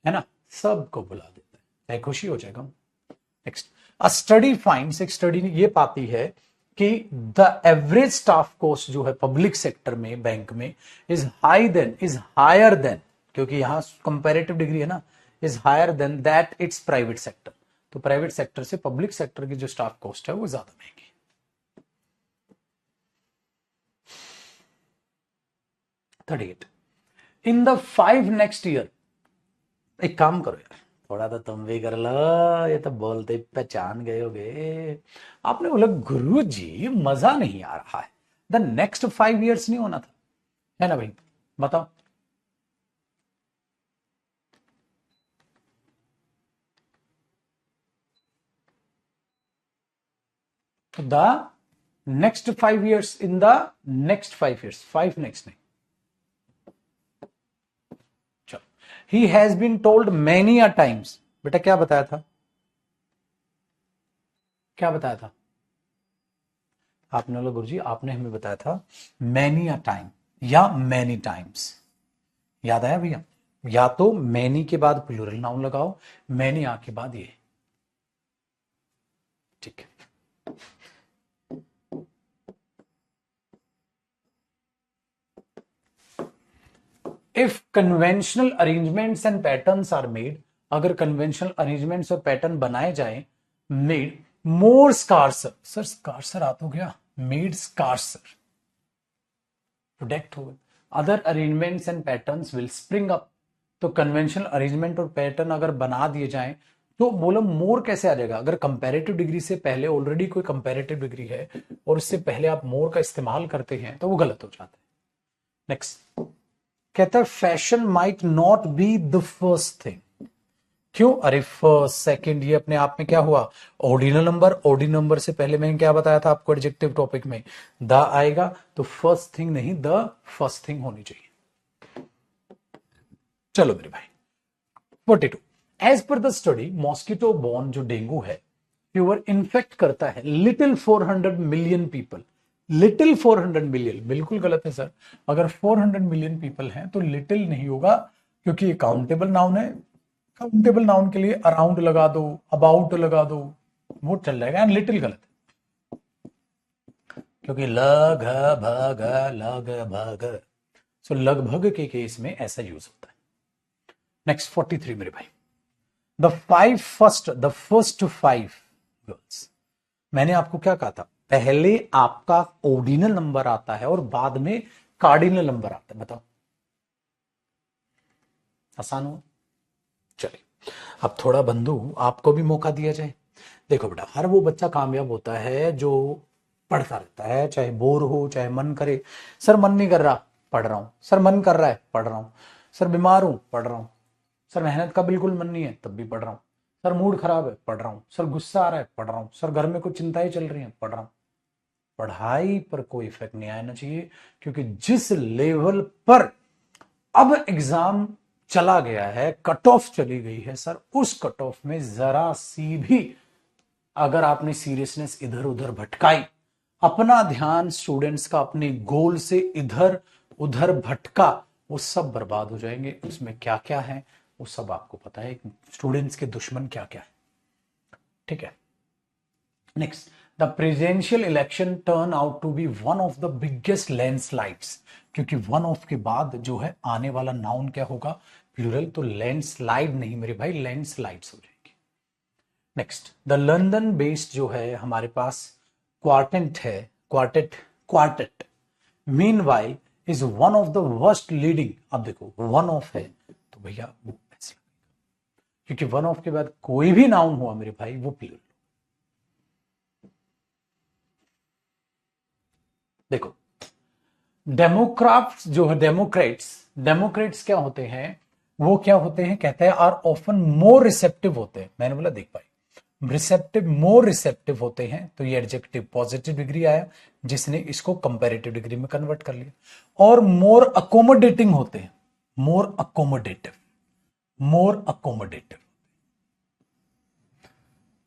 है ना, सबको बुला देता है, चाहे खुशी हो चाहे गम। नेक्स्ट, अ स्टडी फाइंड्स, एक स्टडी ये पाती है कि द एवरेज स्टाफ कॉस्ट जो है पब्लिक सेक्टर में बैंक में इज हायर देन, क्योंकि यहां कंपैरेटिव डिग्री है ना, is higher than that it's private sector. तो प्राइवेट सेक्टर से पब्लिक सेक्टर की जो स्टाफ कॉस्ट है वो ज्यादा महंगी। 38, इन द 5 नेक्स्ट ईयर, एक काम करो यार, थोड़ा तो तुम भी कर लो, ये तो बोलते ही पहचान गए होगे। आपने बोला गुरु जी मजा नहीं आ रहा है, द नेक्स्ट 5 ईयर्स नहीं होना था, है ना भाई, बताओ। The next 5 years, in the next 5 years, 5 next नहीं। चलो, he has been told many a times, बेटा क्या बताया था, क्या बताया था आपने? बोला गुरुजी आपने हमें बताया था मैनी अ टाइम या मैनी टाइम्स, याद आया भैया? या तो मैनी के बाद प्लूरल नाउन लगाओ, मैनी आ के बाद ये, ठीक है। If conventional arrangements and patterns are made, अगर कन्वेंशनल अरेंजमेंट्स और पैटर्न बनाए जाए, मेड मोर स्कार्सर, सर स्कार्सर आ तो गया, मेड स्कार्सर, प्रोडक्ट होगा, other arrangements and patterns will spring up. तो कन्वेंशनल अरेंजमेंट और पैटर्न अगर बना दिए जाएं तो बोलो मोर कैसे आ जाएगा? अगर कंपैरेटिव डिग्री से पहले ऑलरेडी कोई कंपैरेटिव डिग्री है और उससे पहले आप मोर का इस्तेमाल करते हैं तो वो गलत हो जाता है। नेक्स्ट कहता है fashion might not be the first thing. क्यों? अरे फर्स्ट सेकंड ये अपने आप में क्या हुआ? Ordinal number. ऑर्डिनल नंबर से पहले मैंने क्या बताया था आपको एडजेक्टिव टॉपिक में? द आएगा, तो फर्स्ट थिंग नहीं द फर्स्ट थिंग होनी चाहिए। चलो मेरे भाई 42, as per the study mosquito borne जो डेंगू है फीवर इन्फेक्ट करता है little 400 million people. Little 400 million बिल्कुल गलत है सर। अगर 400 मिलियन पीपल हैं तो लिटिल नहीं होगा, क्योंकि ये काउंटेबल नाउन है। काउंटेबल नाउन के लिए अराउंड लगा दो, अबाउट लगा दो, वो चल जाएगा। एंड लिटिल गलत है, क्योंकि लगभग, सो लगभग के केस में ऐसा यूज होता है। नेक्स्ट 43 मेरे भाई, द फर्स्ट 5 गर्ल्स। मैंने आपको क्या कहा था? पहले आपका ऑर्डिनल नंबर आता है और बाद में कार्डिनल नंबर आता है। बताओ, आसान हो? चलिए अब थोड़ा बंधु आपको भी मौका दिया जाए। देखो बेटा, हर वो बच्चा कामयाब होता है जो पढ़ता रहता है, चाहे बोर हो चाहे मन करे। सर मन नहीं कर रहा, पढ़ रहा हूं। सर मन कर रहा है, पढ़ रहा हूं। सर बीमार हूं, पढ़ रहा हूं। सर मेहनत का बिल्कुल मन नहीं है, तब भी पढ़ रहा हूं। सर मूड खराब है, पढ़ रहा हूं। सर गुस्सा आ रहा है, पढ़ रहा हूं। सर घर में कुछ चिंताएं चल रही हैं, पढ़ रहा हूं। पढ़ाई पर कोई इफेक्ट नहीं आना चाहिए, क्योंकि जिस लेवल पर अब एग्जाम चला गया है, कट ऑफ चली गई है सर, उस कट ऑफ में जरा सी भी अगर आपने सीरियसनेस इधर उधर भटकाई, अपना ध्यान स्टूडेंट्स का अपने गोल से इधर उधर भटका, वो सब बर्बाद हो जाएंगे। उसमें क्या क्या है वो सब आपको पता है, स्टूडेंट्स के दुश्मन क्या क्या है, ठीक है। Next, the presidential election turn out to be one of the biggest landslides, क्योंकि वन ऑफ के बाद जो है आने वाला नाउन क्या होगा, प्लूरल, तो लैंडस्लाइड नहीं मेरे भाई, लैंडस्लाइड्स हो जाएगी। नेक्स्ट, द लंदन बेस्ड जो है हमारे पास क्वार्टेट है, quartet mean while is one of the worst leading. अब देखो वन ऑफ है तो भैया वो ऐसे, क्योंकि वन ऑफ के बाद कोई भी नाउन हुआ मेरे भाई वो प्लूरल। देखो डेमोक्राट्स जो है, डेमोक्रेट्स क्या होते हैं, वो क्या होते हैं, कहते हैं आर ऑफन मोर रिसेप्टिव होते हैं। मैंने बोला देख भाई, रिसेप्टिव, मोर रिसेप्टिव होते हैं, तो ये एडजेक्टिव पॉजिटिव डिग्री आया, जिसने इसको कंपैरेटिव डिग्री में कन्वर्ट कर लिया। और मोर अकोमोडेटिंग होते हैं, मोर अकोमोडेटिव, मोर अकोमोडेटिव,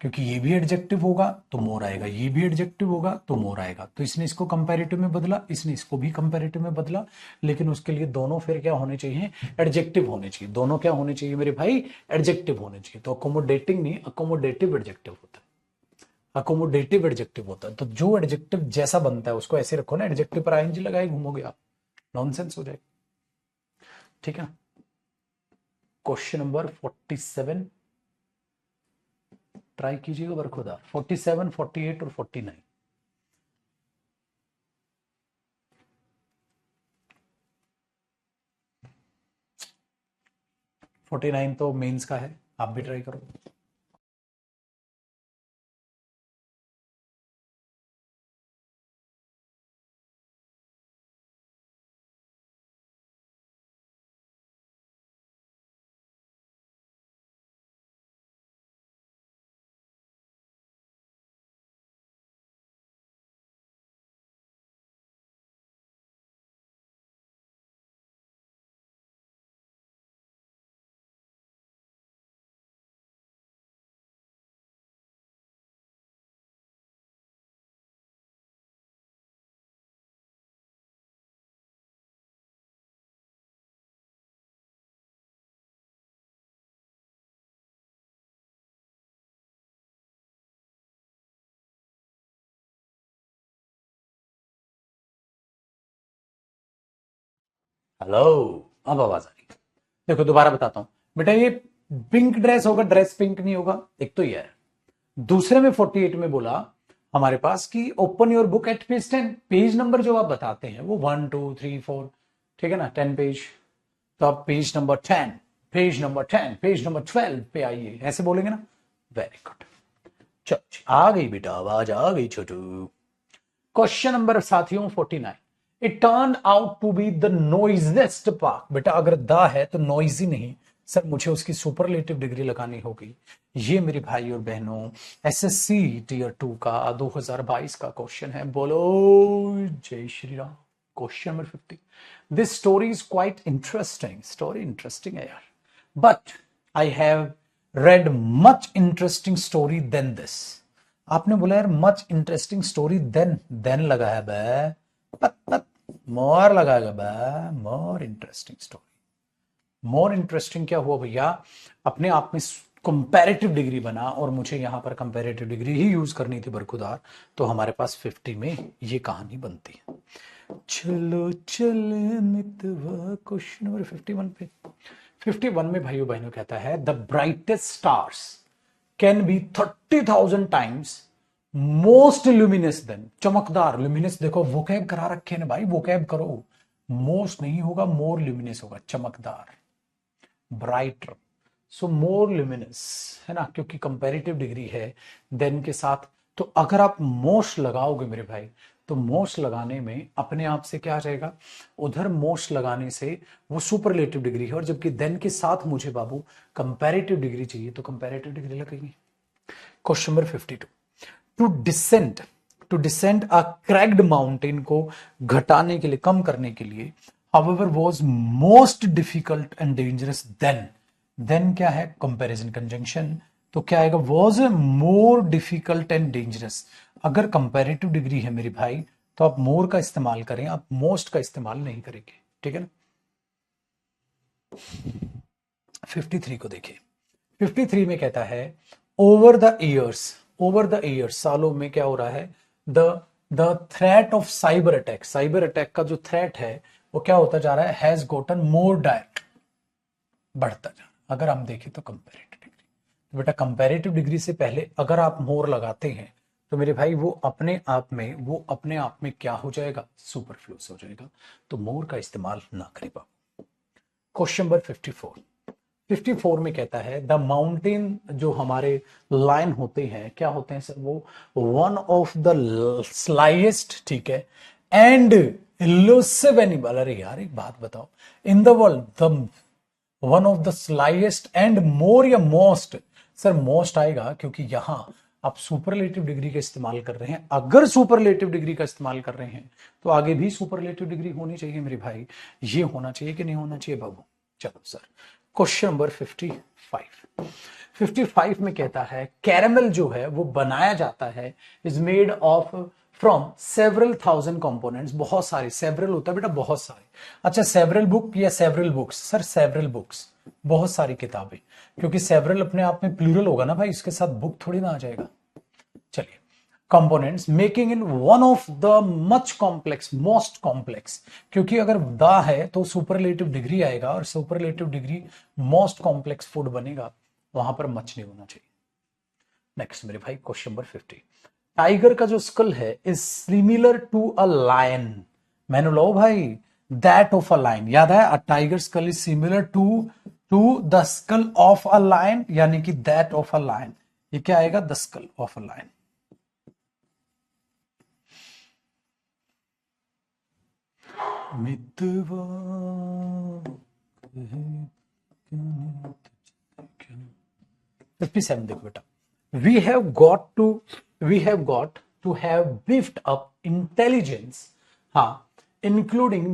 क्योंकि ये भी एडजेक्टिव होगा तो मोर आएगा, ये भी एडजेक्टिव होगा तो मोर आएगा। तो इसने इसको कंपैरेटिव में बदला, इसने इसको भी कंपैरेटिव में बदला, लेकिन उसके लिए दोनों फिर क्या होने चाहिए, एडजेक्टिव होने चाहिए। दोनों क्या होने चाहिए मेरे भाई, एडजेक्टिव होने चाहिए। तो अकोमोडेटिंग नहीं, अकोमोडेटिव एडजेक्टिव होता है, अकोमोडेटिव एडजेक्टिव होता है। तो जो एडजेक्टिव जैसा बनता है उसको ऐसे रखो ना, एडजेक्टिव पर आईएनजी लगाए घूमोगे आप, नॉनसेंस हो जाएगा। ठीक है ना। क्वेश्चन नंबर 47 ट्राई कीजिएगा बरखुदा, 47, 48 और 49। फोर्टी नाइन तो मेंस का है, आप भी ट्राई करो। हेलो, अब आवाज आ रही है। देखो दोबारा बताता हूं बेटा, ये पिंक ड्रेस होगा, ड्रेस पिंक नहीं होगा, एक तो ये है। दूसरे में 48 में बोला हमारे पास कि open your book at page 10, page number जो आप बताते हैं वो 1 2 3 4, ठीक है ना, 10 पेज। तो आप page number 10, page number 10, page number 12 पे आइए, ऐसे बोलेंगे ना। वेरी गुड, चलो आ गई बेटा, आवाज आ गई छोटू। क्वेश्चन नंबर साथियों 49, it turn out to be the noisiest park. बेटा अगर द है तो नॉइजी नहीं, सर मुझे उसकी सुपरलेटिव डिग्री लगानी होगी। ये मेरे भाई और बहनों एसएससी टीयर 2 का 2022 का क्वेश्चन है। बोलो जय Shri Ram. Question number 50, this story is quite interesting, story interesting है यार, but I have read much interesting story than this. आपने बोला यार मच इंटरेस्टिंग स्टोरी, देन लगा है बे, पत पत मोर लगाएगा बे, more interesting story. More interesting क्या हुआ भैया, अपने आप में कंपैरेटिव डिग्री बना, और मुझे यहां पर कंपैरेटिव डिग्री ही यूज करनी थी बरखुदार, तो हमारे पास 50 में ये कहानी बनती है। चलो चल मितवा, क्वेश्चन नंबर 51 पे, 51 में भाइयों बहनों कहता है the brightest stars can be 30,000 times most luminous than, चमकदार, ल्यूमिनस देखो वोकैब करा रखे ना भाई, वोकैब करो। मोस्ट नहीं होगा, मोर ल्यूमिनस होगा, चमकदार, ब्राइटर। सो मोर ल्यूमिनस है ना, क्योंकि कंपैरेटिव डिग्री है देन के साथ। तो अगर आप मोस्ट लगाओगे मेरे भाई, तो मोस्ट लगाने में अपने आप से क्या रहेगा, उधर मोस्ट लगाने से वो सुपरलेटिव डिग्री है, और जबकि देन के साथ मुझे बाबू कंपैरेटिव डिग्री चाहिए, तो कंपैरेटिव डिग्री लगेगी। Question number 52, to descent, to descent a cracked mountain को घटाने के लिए, कम करने के लिए, however was most difficult and dangerous then क्या है, कंपैरिजन कंजंक्शन, तो क्या आएगा, was more difficult and dangerous। अगर कंपैरेटिव डिग्री है मेरे भाई तो आप मोर का इस्तेमाल करें, आप मोस्ट का इस्तेमाल नहीं करेंगे, ठीक है ना। 53 को देखिए, 53 में कहता है over the years, over the years, सालों में क्या हो रहा है, the the threat of cyber attack का जो थ्रेट है वो क्या होता जा रहा है, हैज गोटन मोर डायरेक्ट, बढ़ता जा रहा है। अगर हम देखें तो कंपेरेटिव डिग्री, तो बेटा कंपेरेटिव डिग्री से पहले अगर आप मोर लगाते हैं तो मेरे भाई वो अपने आप में क्या हो जाएगा, सुपरफ्लूस हो जाएगा। तो मोर का इस्तेमाल ना करें बाबू। क्वेश्चन नंबर 54, 54 में कहता है द माउंटेन, जो हमारे लाइन होते हैं क्या होते हैं सर, वो वन ऑफ द स्लाइएस्ट, ठीक है, एंड इल्यूसिव एनिमल। अरे यार एक बात बताओ, in the world the one of the sliest and more या मोस्ट, सर मोस्ट आएगा क्योंकि यहां आप सुपरलेटिव डिग्री का इस्तेमाल कर रहे हैं। अगर सुपरलेटिव डिग्री का इस्तेमाल कर रहे हैं तो आगे भी सुपरलेटिव डिग्री होनी चाहिए मेरे भाई, ये होना चाहिए कि नहीं होना चाहिए बाबू। चलो सर, क्वेश्चन नंबर 55, 55 में कहता है कैरामल जो है वो बनाया जाता है, is made of from several thousand components, बहुत सारे, सेवरल होता है बेटा बहुत सारे। अच्छा सेवरल बुक या several books, sir several books, बहुत सारी किताबें, क्योंकि सेवरल अपने आप में प्लूरल होगा ना भाई, इसके साथ बुक थोड़ी ना आ जाएगा। चलिए, components making in one of the much complex, most complex, क्योंकि अगर द है तो सुपरलेटिव डिग्री आएगा और superlative degree most complex food बनेगा, वहां पर मच नहीं होना चाहिए। नेक्स्ट मेरे भाई क्वेश्चन नंबर 50, टाइगर का जो स्कल है is similar to a lion, मैंने लो भाई दैट ऑफ अ लायन, याद है, a tiger skull is similar to to the skull of a lion, यानी कि दैट ऑफ अ लायन, ये क्या आएगा, the skull of a lion. मितवा 57 देखो बेटा, we have got to have beefed up intelligence, हाँ, including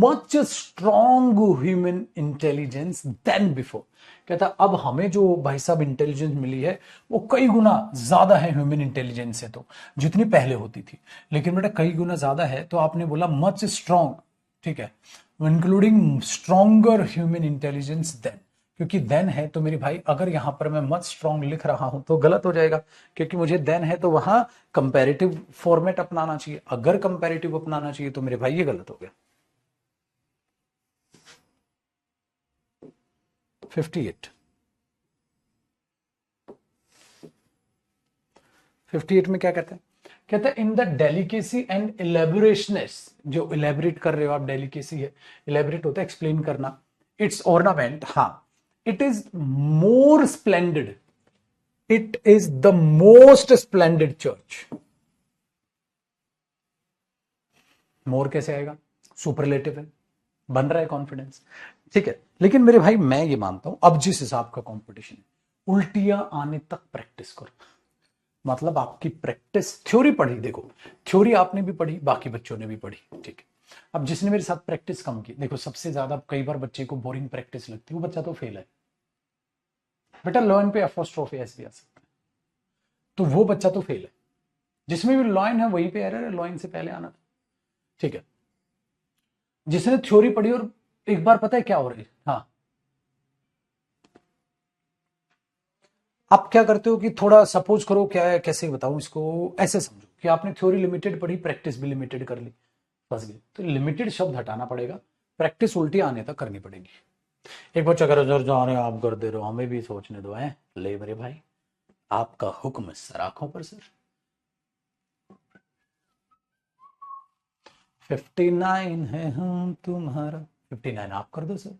much strong human intelligence then before. कहता अब हमें जो भाई साहब इंटेलिजेंस मिली है वो कई गुना ज्यादा है ह्यूमन इंटेलिजेंस से, तो जितनी पहले होती थी, लेकिन बेटा कई गुना ज्यादा है, तो आपने बोला मच स्ट्रॉन्ग, ठीक है, including stronger human intelligence than, क्योंकि देन है तो मेरी भाई अगर यहां पर मैं मच स्ट्रॉन्ग लिख रहा हूं तो गलत हो जाएगा, क्योंकि मुझे देन है तो वहां कंपैरेटिव फॉर्मेट अपनाना चाहिए, अगर कंपैरेटिव अपनाना चाहिए तो मेरे भाई ये गलत हो गया। 58, 58 में क्या कहते हैं, कहते हैं इन द डेलिकेसी एंड इलेबोरेशनेस, जो इलेबोरेट कर रहे हो आप, डेलिकेसी है, इलेबोरेट होता है एक्सप्लेन करना, इट्स ऑर्नामेंट, हाँ, it is more splendid, it is the most splendid church. More कैसे आएगा, सुपरलेटिव है, बन रहा है कॉन्फिडेंस, ठीक है, लेकिन मेरे भाई मैं ये मानता हूं अब जिस हिसाब का कंपटीशन है, उल्टियां आने तक प्रैक्टिस करो, मतलब आपकी प्रैक्टिस, थ्योरी पढ़ी, देखो थ्योरी आपने भी पढ़ी, बाकी बच्चों ने भी पढ़ी, ठीक है, अब जिसने मेरे साथ प्रैक्टिस कम की, देखो सबसे ज्यादा कई बार बच्चे को बोरिंग प्रैक्टिस लगती है, वो बच्चा तो फेल है बेटा, लॉइन पे एपोस्ट्रोफी ऐसे भी आ सकता है, तो वो बच्चा तो फेल है, जिसमें भी लॉइन है वहीं पे एरर है, लॉइन से पहले आना था, ठीक है, जिसने थ्योरी पढ़ी और एक बार पता है क्या हो रही है, हाँ, आप क्या करते हो कि थोड़ा सपोज करो, क्या है कैसे बताऊं इसको, ऐसे समझो कि आपने थ्योरी लिमिटेड पढ़ी, प्रैक्टिस भी लिमिटेड कर ली, फंस गए, तो लिमिटेड शब्द हटाना पड़ेगा, प्रैक्टिस उल्टी आने तक करनी पड़ेगी। एक बच्चा करो जर जा रहे हो आप कर दे रहे हो, हमें भी सोचने दो है, ले मेरे भाई, आपका हुक्म सर, आंखों पर सर। 59 है हम तुम्हारा, 59 आप कर दो सर।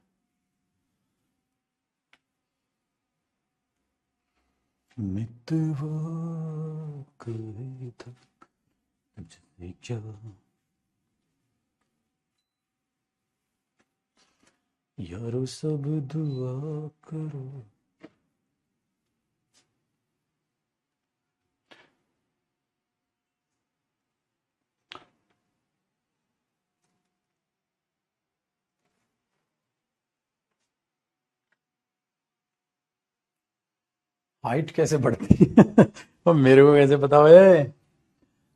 मितवा कहे था तुझसे क्या, यारो सब दुआ करो। हाइट कैसे बढ़ती है अब मेरे को कैसे पता है,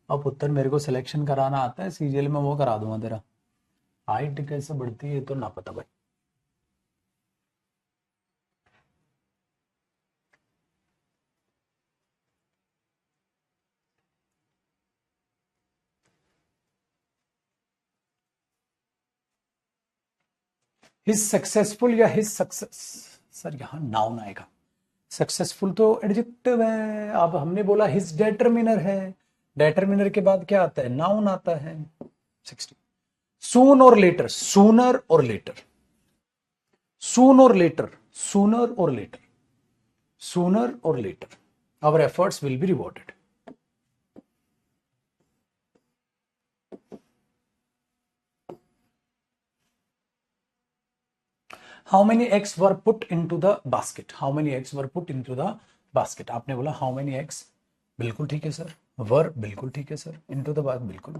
अब पुत्र मेरे को सिलेक्शन कराना आता है सीजीएल में, वो करा दूंगा तेरा, हाइट कैसे बढ़ती है तो ना पता भाई। हिज सक्सेसफुल या हिज सक्सेस, सर यहां नाउन आएगा। सक्सेसफुल तो एडजेक्टिव है, अब हमने बोला हिज डेटरमिनर है, डेटरमिनर के बाद क्या आता है, नाउन आता है। 60 सून और लेटर, सूनर और लेटर, सून और लेटर, सूनर और लेटर, सूनर और later our efforts will be rewarded. How many eggs were put into the basket, how many eggs were put into the basket, आपने बोला हाउ मेनी एग्स, बिल्कुल ठीक है सर, वर बिल्कुल ठीक है सर, इनटू द बास्केट बिल्कुल।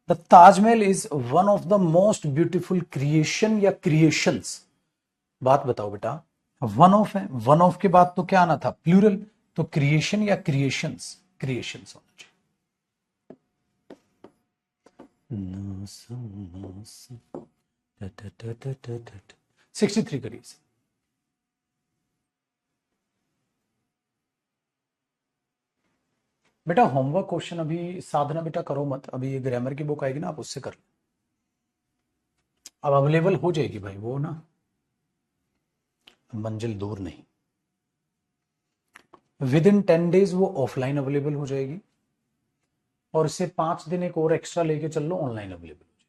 The Taj Mahal is one of the most beautiful creation या क्रिएशंस, बात बताओ बेटा, वन ऑफ है, वन ऑफ के बाद तो क्या आना था, प्लूरल, तो क्रिएशन या क्रिएशंस, क्रिएशंस होना चाहिए। 63 करिए। बेटा होमवर्क क्वेश्चन अभी साधना बेटा करो मत, अभी ये ग्रामर की बुक आएगी ना, आप उससे कर लो, अब अवेलेबल हो जाएगी भाई वो ना, मंजिल दूर नहीं, विद इन 10 days वो ऑफलाइन अवेलेबल हो जाएगी, और इससे 5 दिन एक और एक्स्ट्रा लेके चल लो, ऑनलाइन अवेलेबल हो जाएगी।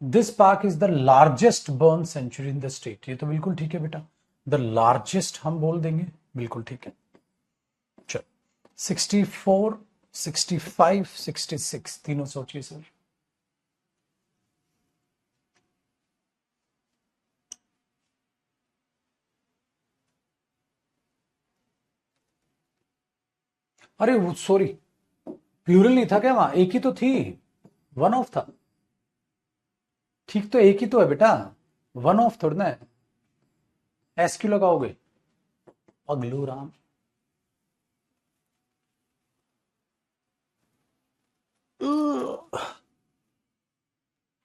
This park is the largest bird sanctuary in the state, ये तो बिल्कुल ठीक है बेटा, द लार्जेस्ट हम बोल देंगे, बिल्कुल ठीक है। चल 64, 65, 66 तीनों सोचिए सर। अरे सॉरी, प्लूरल नहीं था क्या वहां, एक ही तो थी, वन ऑफ था, ठीक तो एक ही तो है बेटा, वन ऑफ थोड़ा ना है, एस क्यों लगाओगे, अगलू राम।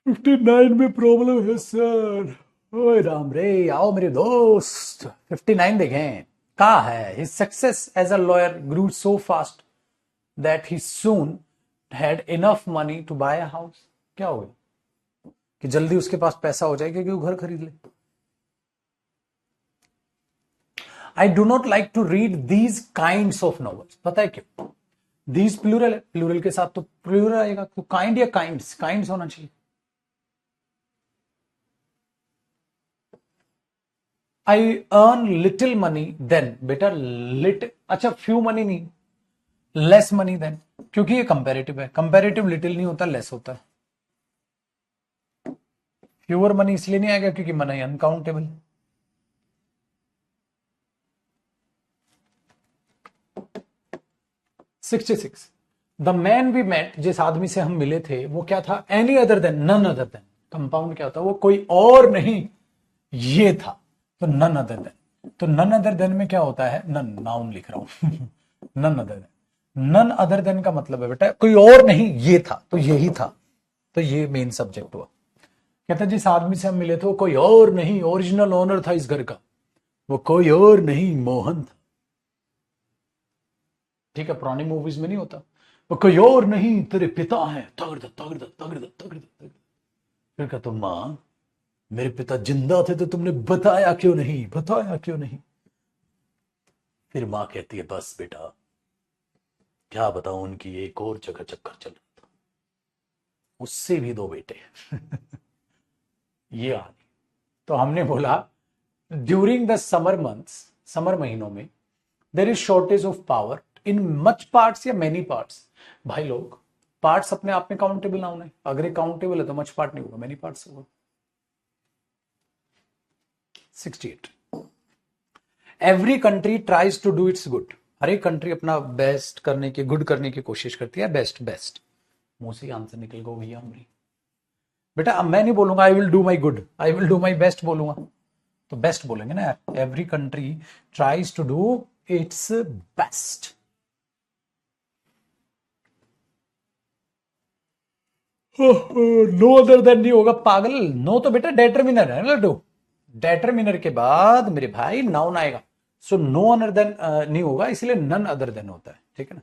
फिफ्टी 59 में प्रॉब्लम है सर, ओए राम रे, आओ मेरे दोस्त, 59 देखें कहा है, his success as a lawyer grew so fast that he soon had enough money to buy a house, क्या हो गया कि जल्दी उसके पास पैसा हो जाएगा कि वो घर खरीद ले। I do not like to read these kinds of novels, पता है क्यों, दीज प्लूरल है, प्लूरल के साथ तो प्लूरल आएगा, तो काइंड या काइंड्स, काइंड्स होना चाहिए। I earn little money than, बेटा लिट, अच्छा फ्यू मनी नहीं, लेस मनी देन, क्योंकि ये कंपेरेटिव है, कंपेरेटिव लिटिल नहीं होता, लेस होता है। फ्यूअर मनी इसलिए नहीं आएगा क्योंकि money uncountable. Six the man we met, जिस आदमी से हम मिले थे वो क्या था, any other than, none other than, compound क्या होता है, वो कोई और नहीं ये था, तो नन अदर देन, तो नन अदर देन में क्या होता है, नन, नाउन लिख रहा हूं none other than, none other than का मतलब है बेटा कोई और नहीं ये था, तो यही था, तो ये मेन सब्जेक्ट हुआ। कहता है जिस आदमी से हम मिले थे वो कोई और नहीं, ओरिजिनल ओनर था इस घर का, वो कोई और नहीं मोहन था, ठीक है, पुरानी मूवीज में नहीं होता, वो कोई और नहीं तेरे पिता है, तगड़ तगड़ तगड़ तगड़, फिर कहता मां मेरे पिता जिंदा थे तो तुमने बताया क्यों नहीं, बताया क्यों नहीं, फिर मां कहती है बस बेटा क्या बताऊं, उनकी एक और जगह चक्कर चल रहा था, उससे भी दो बेटे ये आ, तो हमने बोला during the summer months, summer महीनों में there is shortage of power in much parts या मेनी पार्ट्स, भाई लोग पार्ट्स अपने आप में काउंटेबल नाउन है, अगर काउंटेबल है तो मच पार्ट नहीं होगा, मेनी पार्ट्स होगा। 68 every country tries to do its good, हर एक कंट्री अपना बेस्ट करने की, गुड करने की कोशिश करती है, बेस्ट बेस्ट, मुंह से आंसर निकल गया भैया हमारी, बेटा अब मैं नहीं बोलूंगा I will do my good, I will do my best बोलूंगा, तो बेस्ट बोलेंगे ना यार, every country tries to do its best. No other than नहीं होगा पागल, नो तो बेटा डेटरमिनर है ना लड्डू, डेटरमिनर के बाद मेरे भाई नाउन आएगा, सो नो अदर देन नहीं होगा, इसलिए नन अदर देन होता है, ठीक है ना।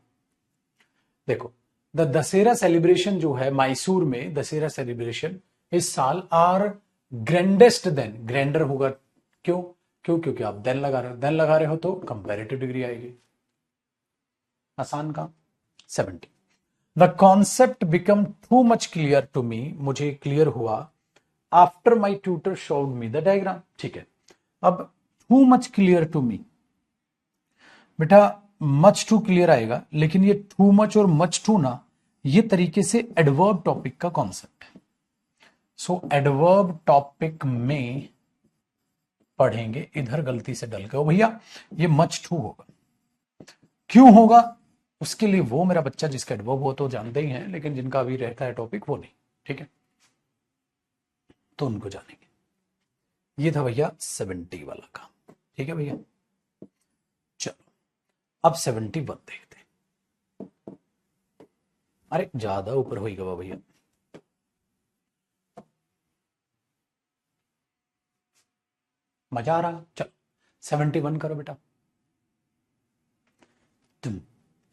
देखो द दशहरा सेलिब्रेशन जो है मैसूर में, दशहरा सेलिब्रेशन इस साल आर ग्रैंडेस्ट देन, ग्रैंडर होगा, क्यों क्यों, क्योंकि आप देन लगा रहे हो, देन लगा रहे हो तो कंपेरेटिव डिग्री आएगी, आसान काम। 70 the concept become too much clear to me, मुझे क्लियर हुआ after my tutor showed me the diagram, ठीक है। अब too much clear to me, बेटा मच टू क्लियर आएगा, लेकिन ये टू मच और मच टू ना, ये तरीके से एडवर्ब टॉपिक का कॉन्सेप्ट है। सो एडवर्ब टॉपिक में पढ़ेंगे, इधर गलती से डल गए भैया, ये मच टू होगा। क्यों होगा उसके लिए वो मेरा बच्चा जिसका एडवर्ब हो तो जानते ही हैं, लेकिन जिनका अभी रहता है टॉपिक वो नहीं, ठीक है, तो उनको जानेंगे। ये था भैया 70 वाला काम, ठीक है भैया। चलो अब 71 देखते हैं। अरे ज्यादा ऊपर हो गया भैया, मजा आ रहा, चलो 71 करो बेटा। तुम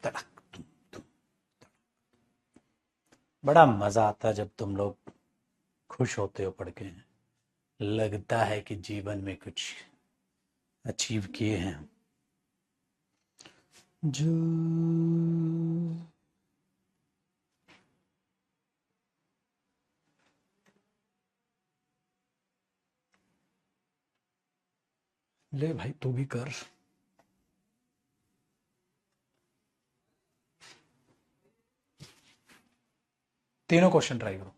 तड़क तुम बड़ा मजा आता जब तुम लोग खुश होते हो पढ़ के, लगता है कि जीवन में कुछ अचीव किए हैं जो। ले भाई तू भी कर, तीनों क्वेश्चन ट्राई करो।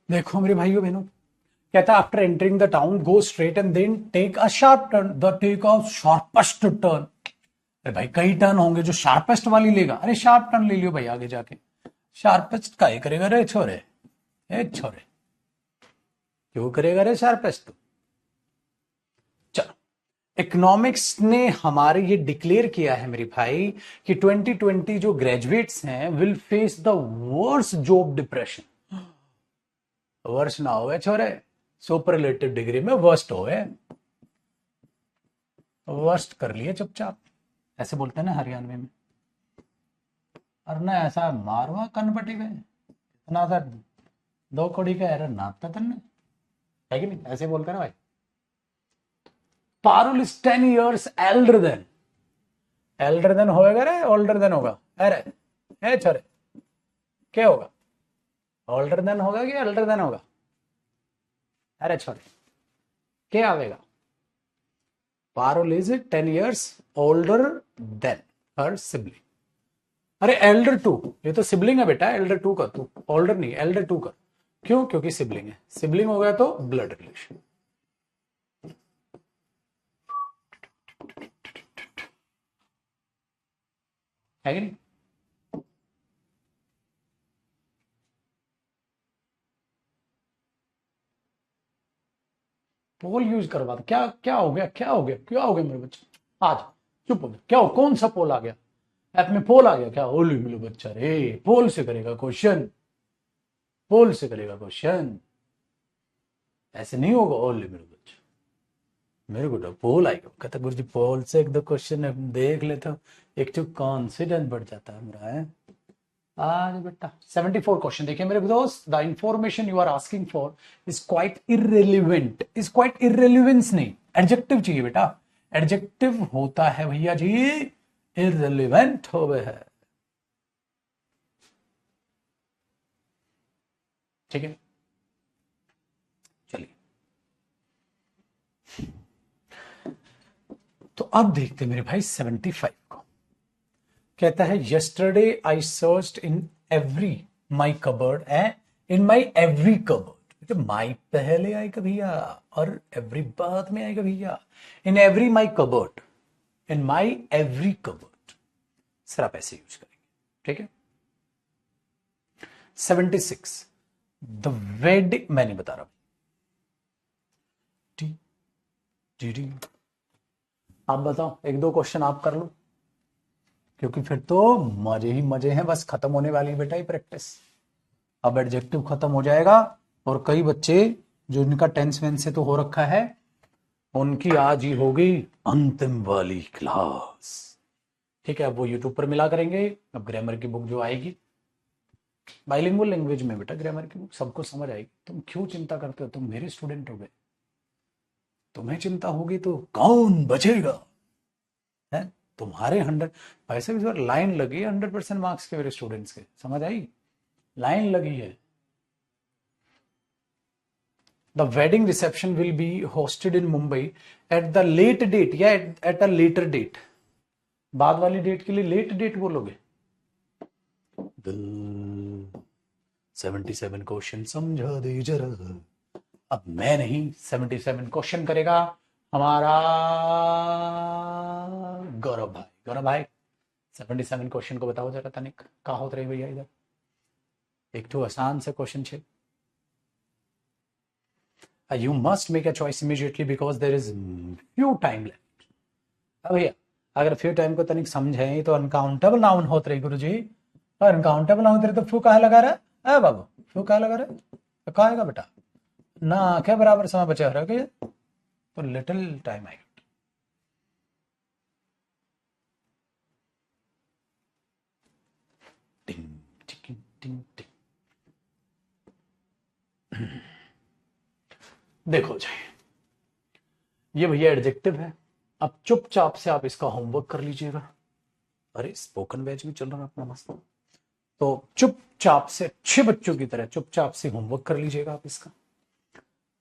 देखो मेरे भाइयों बहनों, कहता है after entering the town go straight and then take a sharp turn, the take a sharpest turn. अरे भाई कई टर्न होंगे, जो शार्पेस्ट वाली लेगा, अरे शार्प टर्न ले लियो भाई आगे जाके। शार्पेस्ट का ही करेगा रे छोरे, ए छोरे क्यों करेगा रे शार्पेस्ट। चलो इकोनॉमिक्स ने हमारे ये डिक्लेयर किया है मेरे भाई कि 2020 जो ग्रेजुएट्स हैं will face the worst job depression. Worst ना होवे छोरे, सुपरलेटिव डिग्री में वर्स्ट होवे, वर्स्ट कर लिए चुपचाप, ऐसे बोलते हैं ना हरियाणवी में। और ना ऐसा मारवा कनपटी में इतना सा दो कौड़ी का एरर नापता तन्ने, है कि नहीं, ऐसे बोलते हैं ना भाई। Parul is 10 years elder than होएगा रे, ओल्डर देन होगा, अरे ए छोरे क्या होगा, ओल्डर देन होगा कि एल्डर देन होगा, अरे छोरे क्या आवेगा। Parul is 10 years older than her sibling. अरे एल्डर टू, ये तो सिबलिंग है बेटा, एल्डर टू का, तू ओल्डर नहीं एल्डर टू का, क्यों, क्योंकि सिबलिंग है, सिबलिंग हो गया तो ब्लड रिलेशन, है कि नहीं। पोल यूज करवा दो। क्या क्या हो गया, क्या हो गया, क्या हो गया मेरे बच्चे, आज चुप हो गया, क्या हो, कौन सा पोल आ गया, ऐप में पोल आ गया क्या, ओली मिलो बच्चा रे, पोल से करेगा क्वेश्चन, पोल से करेगा क्वेश्चन, ऐसे नहीं होगा, ओली मिलो बच्चा, मेरे को तो पोल आएगा, कहता गुरु जी पोल से एक दो क्वेश्चन देख लेता हूँ, एक तो कॉन्फिडेंस बढ़ जाता है मेरा है। आज बेटा 74 क्वेश्चन देखिए मेरे दोस्त, the information you are asking for is quite irrelevant, is quite irrelevance नहीं, एडजेक्टिव चाहिए बेटा, एडजेक्टिव होता है भैया जी इररिलेवेंट हो गए है, ठीक है। चलिए तो अब देखते मेरे भाई 75 को, कहता है yesterday I searched in every my cupboard and in my every cupboard, तो माई पहले आएगा भैया और एवरी बाद में आएगा भैया, in every my cupboard, in my every cupboard, sir आप ऐसे यूज करेंगे, ठीक है। 76 द वेडिंग, मैं नहीं बता रहा, टी टी टी, आप बताओ, एक दो क्वेश्चन आप कर लो, क्योंकि फिर तो मजे ही मजे हैं, बस खत्म होने वाली बेटा ये प्रैक्टिस, अब एडजेक्टिव खत्म हो जाएगा, और कई बच्चे जो इनका टेंस वेंस से तो हो रखा है, उनकी आज ही होगी अंतिम वाली क्लास, ठीक है। अब वो यूट्यूब पर मिला करेंगे, अब ग्रामर की बुक जो आएगी बाइलिंगुअल लैंग्वेज में बेटा, ग्रामर की बुक सबको समझ आएगी, तुम क्यों चिंता करते हो, तुम मेरे स्टूडेंट हो गए, तुम्हें चिंता होगी तो कौन बचेगा, है तुम्हारे 100 पैसे भी, लाइन लगी है 100% मार्क्स के मेरे स्टूडेंट्स के, समझ आई, लाइन लगी है। The wedding reception will be hosted in Mumbai at the late date, या एट अ लेटर डेट, बाद वाली डेट के लिए लेट डेट बोलोगे, 77 क्वेश्चन समझा दे जरा, अब मैं नहीं, 77 क्वेश्चन करेगा हमारा गौरव भाई, गौरव भाई 77 क्वेश्चन को बताओ जरा, तनिक कहा होते रहे भैया इधर, एक तो आसान से क्वेश्चन छे, you must make a choice immediately because there is few time left। अब भैया अगर फ्यू टाइम को तनिक समझे तो अनकाउंटेबल नाउन होते रहे गुरु जी, और अनकाउंटेबल नाउन तेरे तो फ्यू कहा लगा रहा है बाबू, फ्यू कहा लगा रहा है, तो कहेगा बेटा ना, क्या बराबर समय बचा रहा है, तो लिटिल टाइम आएगा, टिंग टिंग टिंग टिंग। देखो जी ये भैया एडजेक्टिव है, अब चुपचाप से आप इसका होमवर्क कर लीजिएगा, अरे स्पोकन बैच भी चल रहा है अपना मस्त, तो चुपचाप से अच्छे बच्चों की तरह चुपचाप से होमवर्क कर लीजिएगा आप इसका,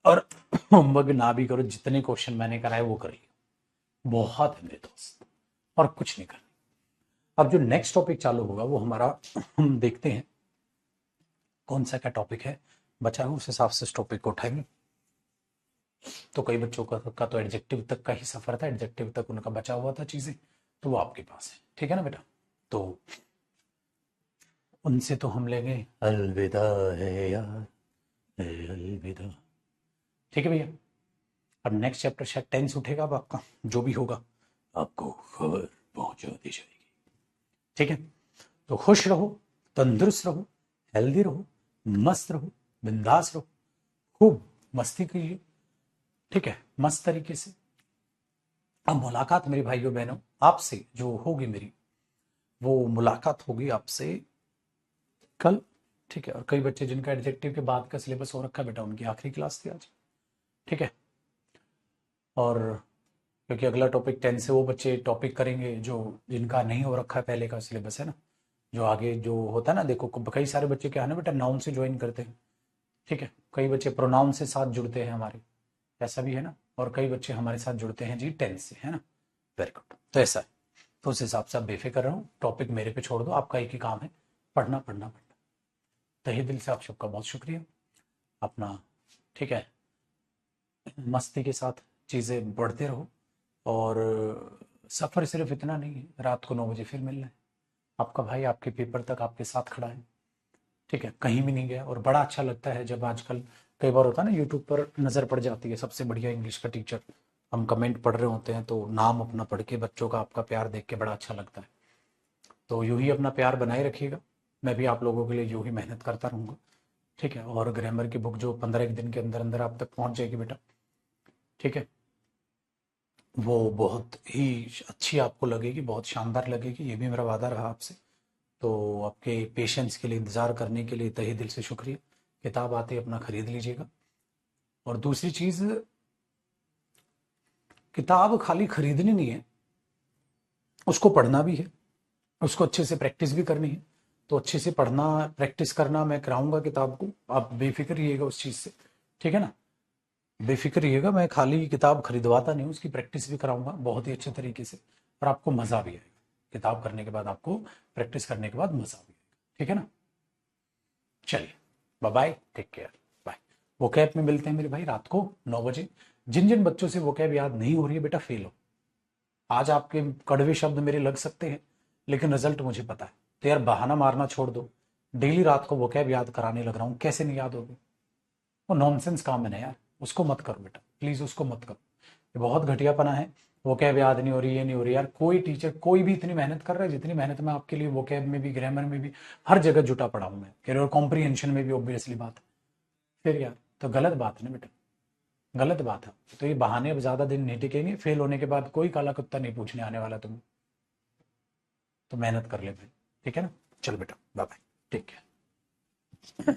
और होमवर्क ना भी करो, जितने क्वेश्चन मैंने कराए वो करिए, बहुत है मेरे दोस्त, और कुछ नहीं करना। अब जो नेक्स्ट टॉपिक चालू होगा वो हमारा हम देखते हैं कौन सा क्या टॉपिक है बचा है, उस हिसाब से इस टॉपिक को उठाएंगे। तो कई बच्चों का तो एडजेक्टिव तक का ही सफर था, एडजेक्टिव तक उनका बचा हुआ था चीजें, तो वो आपके पास है, ठीक है ना बेटा, तो उनसे तो हम लेंगे अलविदा है यार, अलविदा, ठीक है भैया। अब नेक्स्ट चैप्टर शायद टेंस उठेगा, अब आपका जो भी होगा आपको खबर पहुंचा दी जाएगी, ठीक है। तो खुश रहो, तंदुरुस्त रहो, हेल्दी रहो, मस्त रहो, बिंदास रहो, खूब मस्ती कीजिए, ठीक है, मस्त तरीके से। अब मुलाकात मेरे भाइयों बहनों आपसे जो होगी मेरी, वो मुलाकात होगी आपसे कल, ठीक है। और कई बच्चे जिनका एडजेक्टिव के बाद का सिलेबस हो रखा है बेटा, उनकी आखिरी क्लास थी आज, ठीक है। और क्योंकि अगला टॉपिक 10 से वो बच्चे टॉपिक करेंगे जो जिनका नहीं हो रखा है पहले का सिलेबस है ना, जो आगे जो होता है ना, देखो कई सारे बच्चे क्या है ना बेटा, नाउन से ज्वाइन करते हैं, ठीक है, कई बच्चे प्रोनाउन से साथ जुड़ते हैं हमारे, ऐसा भी है ना, और कई बच्चे हमारे साथ जुड़ते हैं जी टेंस से, है ना, वेरी गुड, तो ऐसा है, तो उस हिसाब से आप बेफिक्र रहो, टॉपिक मेरे पे छोड़ दो, आपका एक ही काम है, पढ़ना पढ़ना पढ़ना। तहे दिल से आप सबका बहुत शुक्रिया, अपना ठीक है मस्ती के साथ चीज़ें बढ़ते रहो, और सफ़र सिर्फ इतना नहीं है, रात को 9 बजे फिर मिलना है, आपका भाई आपके पेपर तक आपके साथ खड़ा है, ठीक है, कहीं भी नहीं गया, और बड़ा अच्छा लगता है जब आजकल कई बार होता है ना, यूट्यूब पर नज़र पड़ जाती है सबसे बढ़िया इंग्लिश का टीचर, हम कमेंट पढ़ रहे होते हैं तो नाम अपना पढ़ के बच्चों का आपका प्यार देख के बड़ा अच्छा लगता है। तो यूं ही अपना प्यार बनाए रखिएगा, मैं भी आप लोगों के लिए यूं ही मेहनत करता रहूँगा, ठीक है। और ग्रामर की बुक जो 15 एक दिन के अंदर अंदर आप तक पहुँच जाएगी बेटा, ठीक है, वो बहुत ही अच्छी आपको लगेगी, बहुत शानदार लगेगी, ये भी मेरा वादा रहा आपसे। तो आपके पेशेंस के लिए, इंतज़ार करने के लिए तहे दिल से शुक्रिया। किताब आते ही अपना खरीद लीजिएगा। और दूसरी चीज़, किताब खाली खरीदनी नहीं है, उसको पढ़ना भी है, उसको अच्छे से प्रैक्टिस भी करनी है। तो अच्छे से पढ़ना, प्रैक्टिस करना मैं कराऊंगा किताब को, आप बेफिक्र रहिएगा उस चीज़ से, ठीक है ना। बेफिक्र रहिएगा, मैं खाली किताब खरीदवाता नहीं हूँ, उसकी प्रैक्टिस भी कराऊंगा बहुत ही अच्छे तरीके से, और आपको मज़ा भी आएगा। किताब करने के बाद आपको, प्रैक्टिस करने के बाद मज़ा भी आएगा, ठीक है ना। चलिए, bye bye, take care, bye. Vocab में मिलते हैं मेरे भाई रात को 9 बजे। जिन जिन बच्चों से वोकैब याद नहीं हो रही है बेटा, फेल हो। आज आपके कड़वे शब्द मेरे लग सकते हैं, लेकिन रिजल्ट मुझे पता है। तो यार बहाना मारना छोड़ दो, डेली रात को वोकैब याद कराने लग रहा हूँ, कैसे नहीं याद होगी। वो नॉनसेंस काम है ना यार, उसको मत करो बेटा, प्लीज उसको मत करो, ये बहुत घटियापना है। वोकैब याद नहीं हो रही, ये नहीं हो रही यार, कोई टीचर कोई भी इतनी मेहनत कर रहा है जितनी मेहनत मैं आपके लिए वोकैब में भी, ग्रामर में भी, हर जगह जुटा पड़ा हूं मैं, और कॉम्प्रीहेंशन में भी ऑब्वियसली बात है। फिर यार तो गलत बात है ना बेटा, गलत बात है। तो ये बहाने अब ज्यादा दिन नहीं टिकेंगे, फेल होने के बाद कोई काला कुत्ता नहीं पूछने आने वाला तुम्हें। तो मेहनत कर ले भाई, ठीक है ना। चल बेटा, बाय बाय, टेक केयर।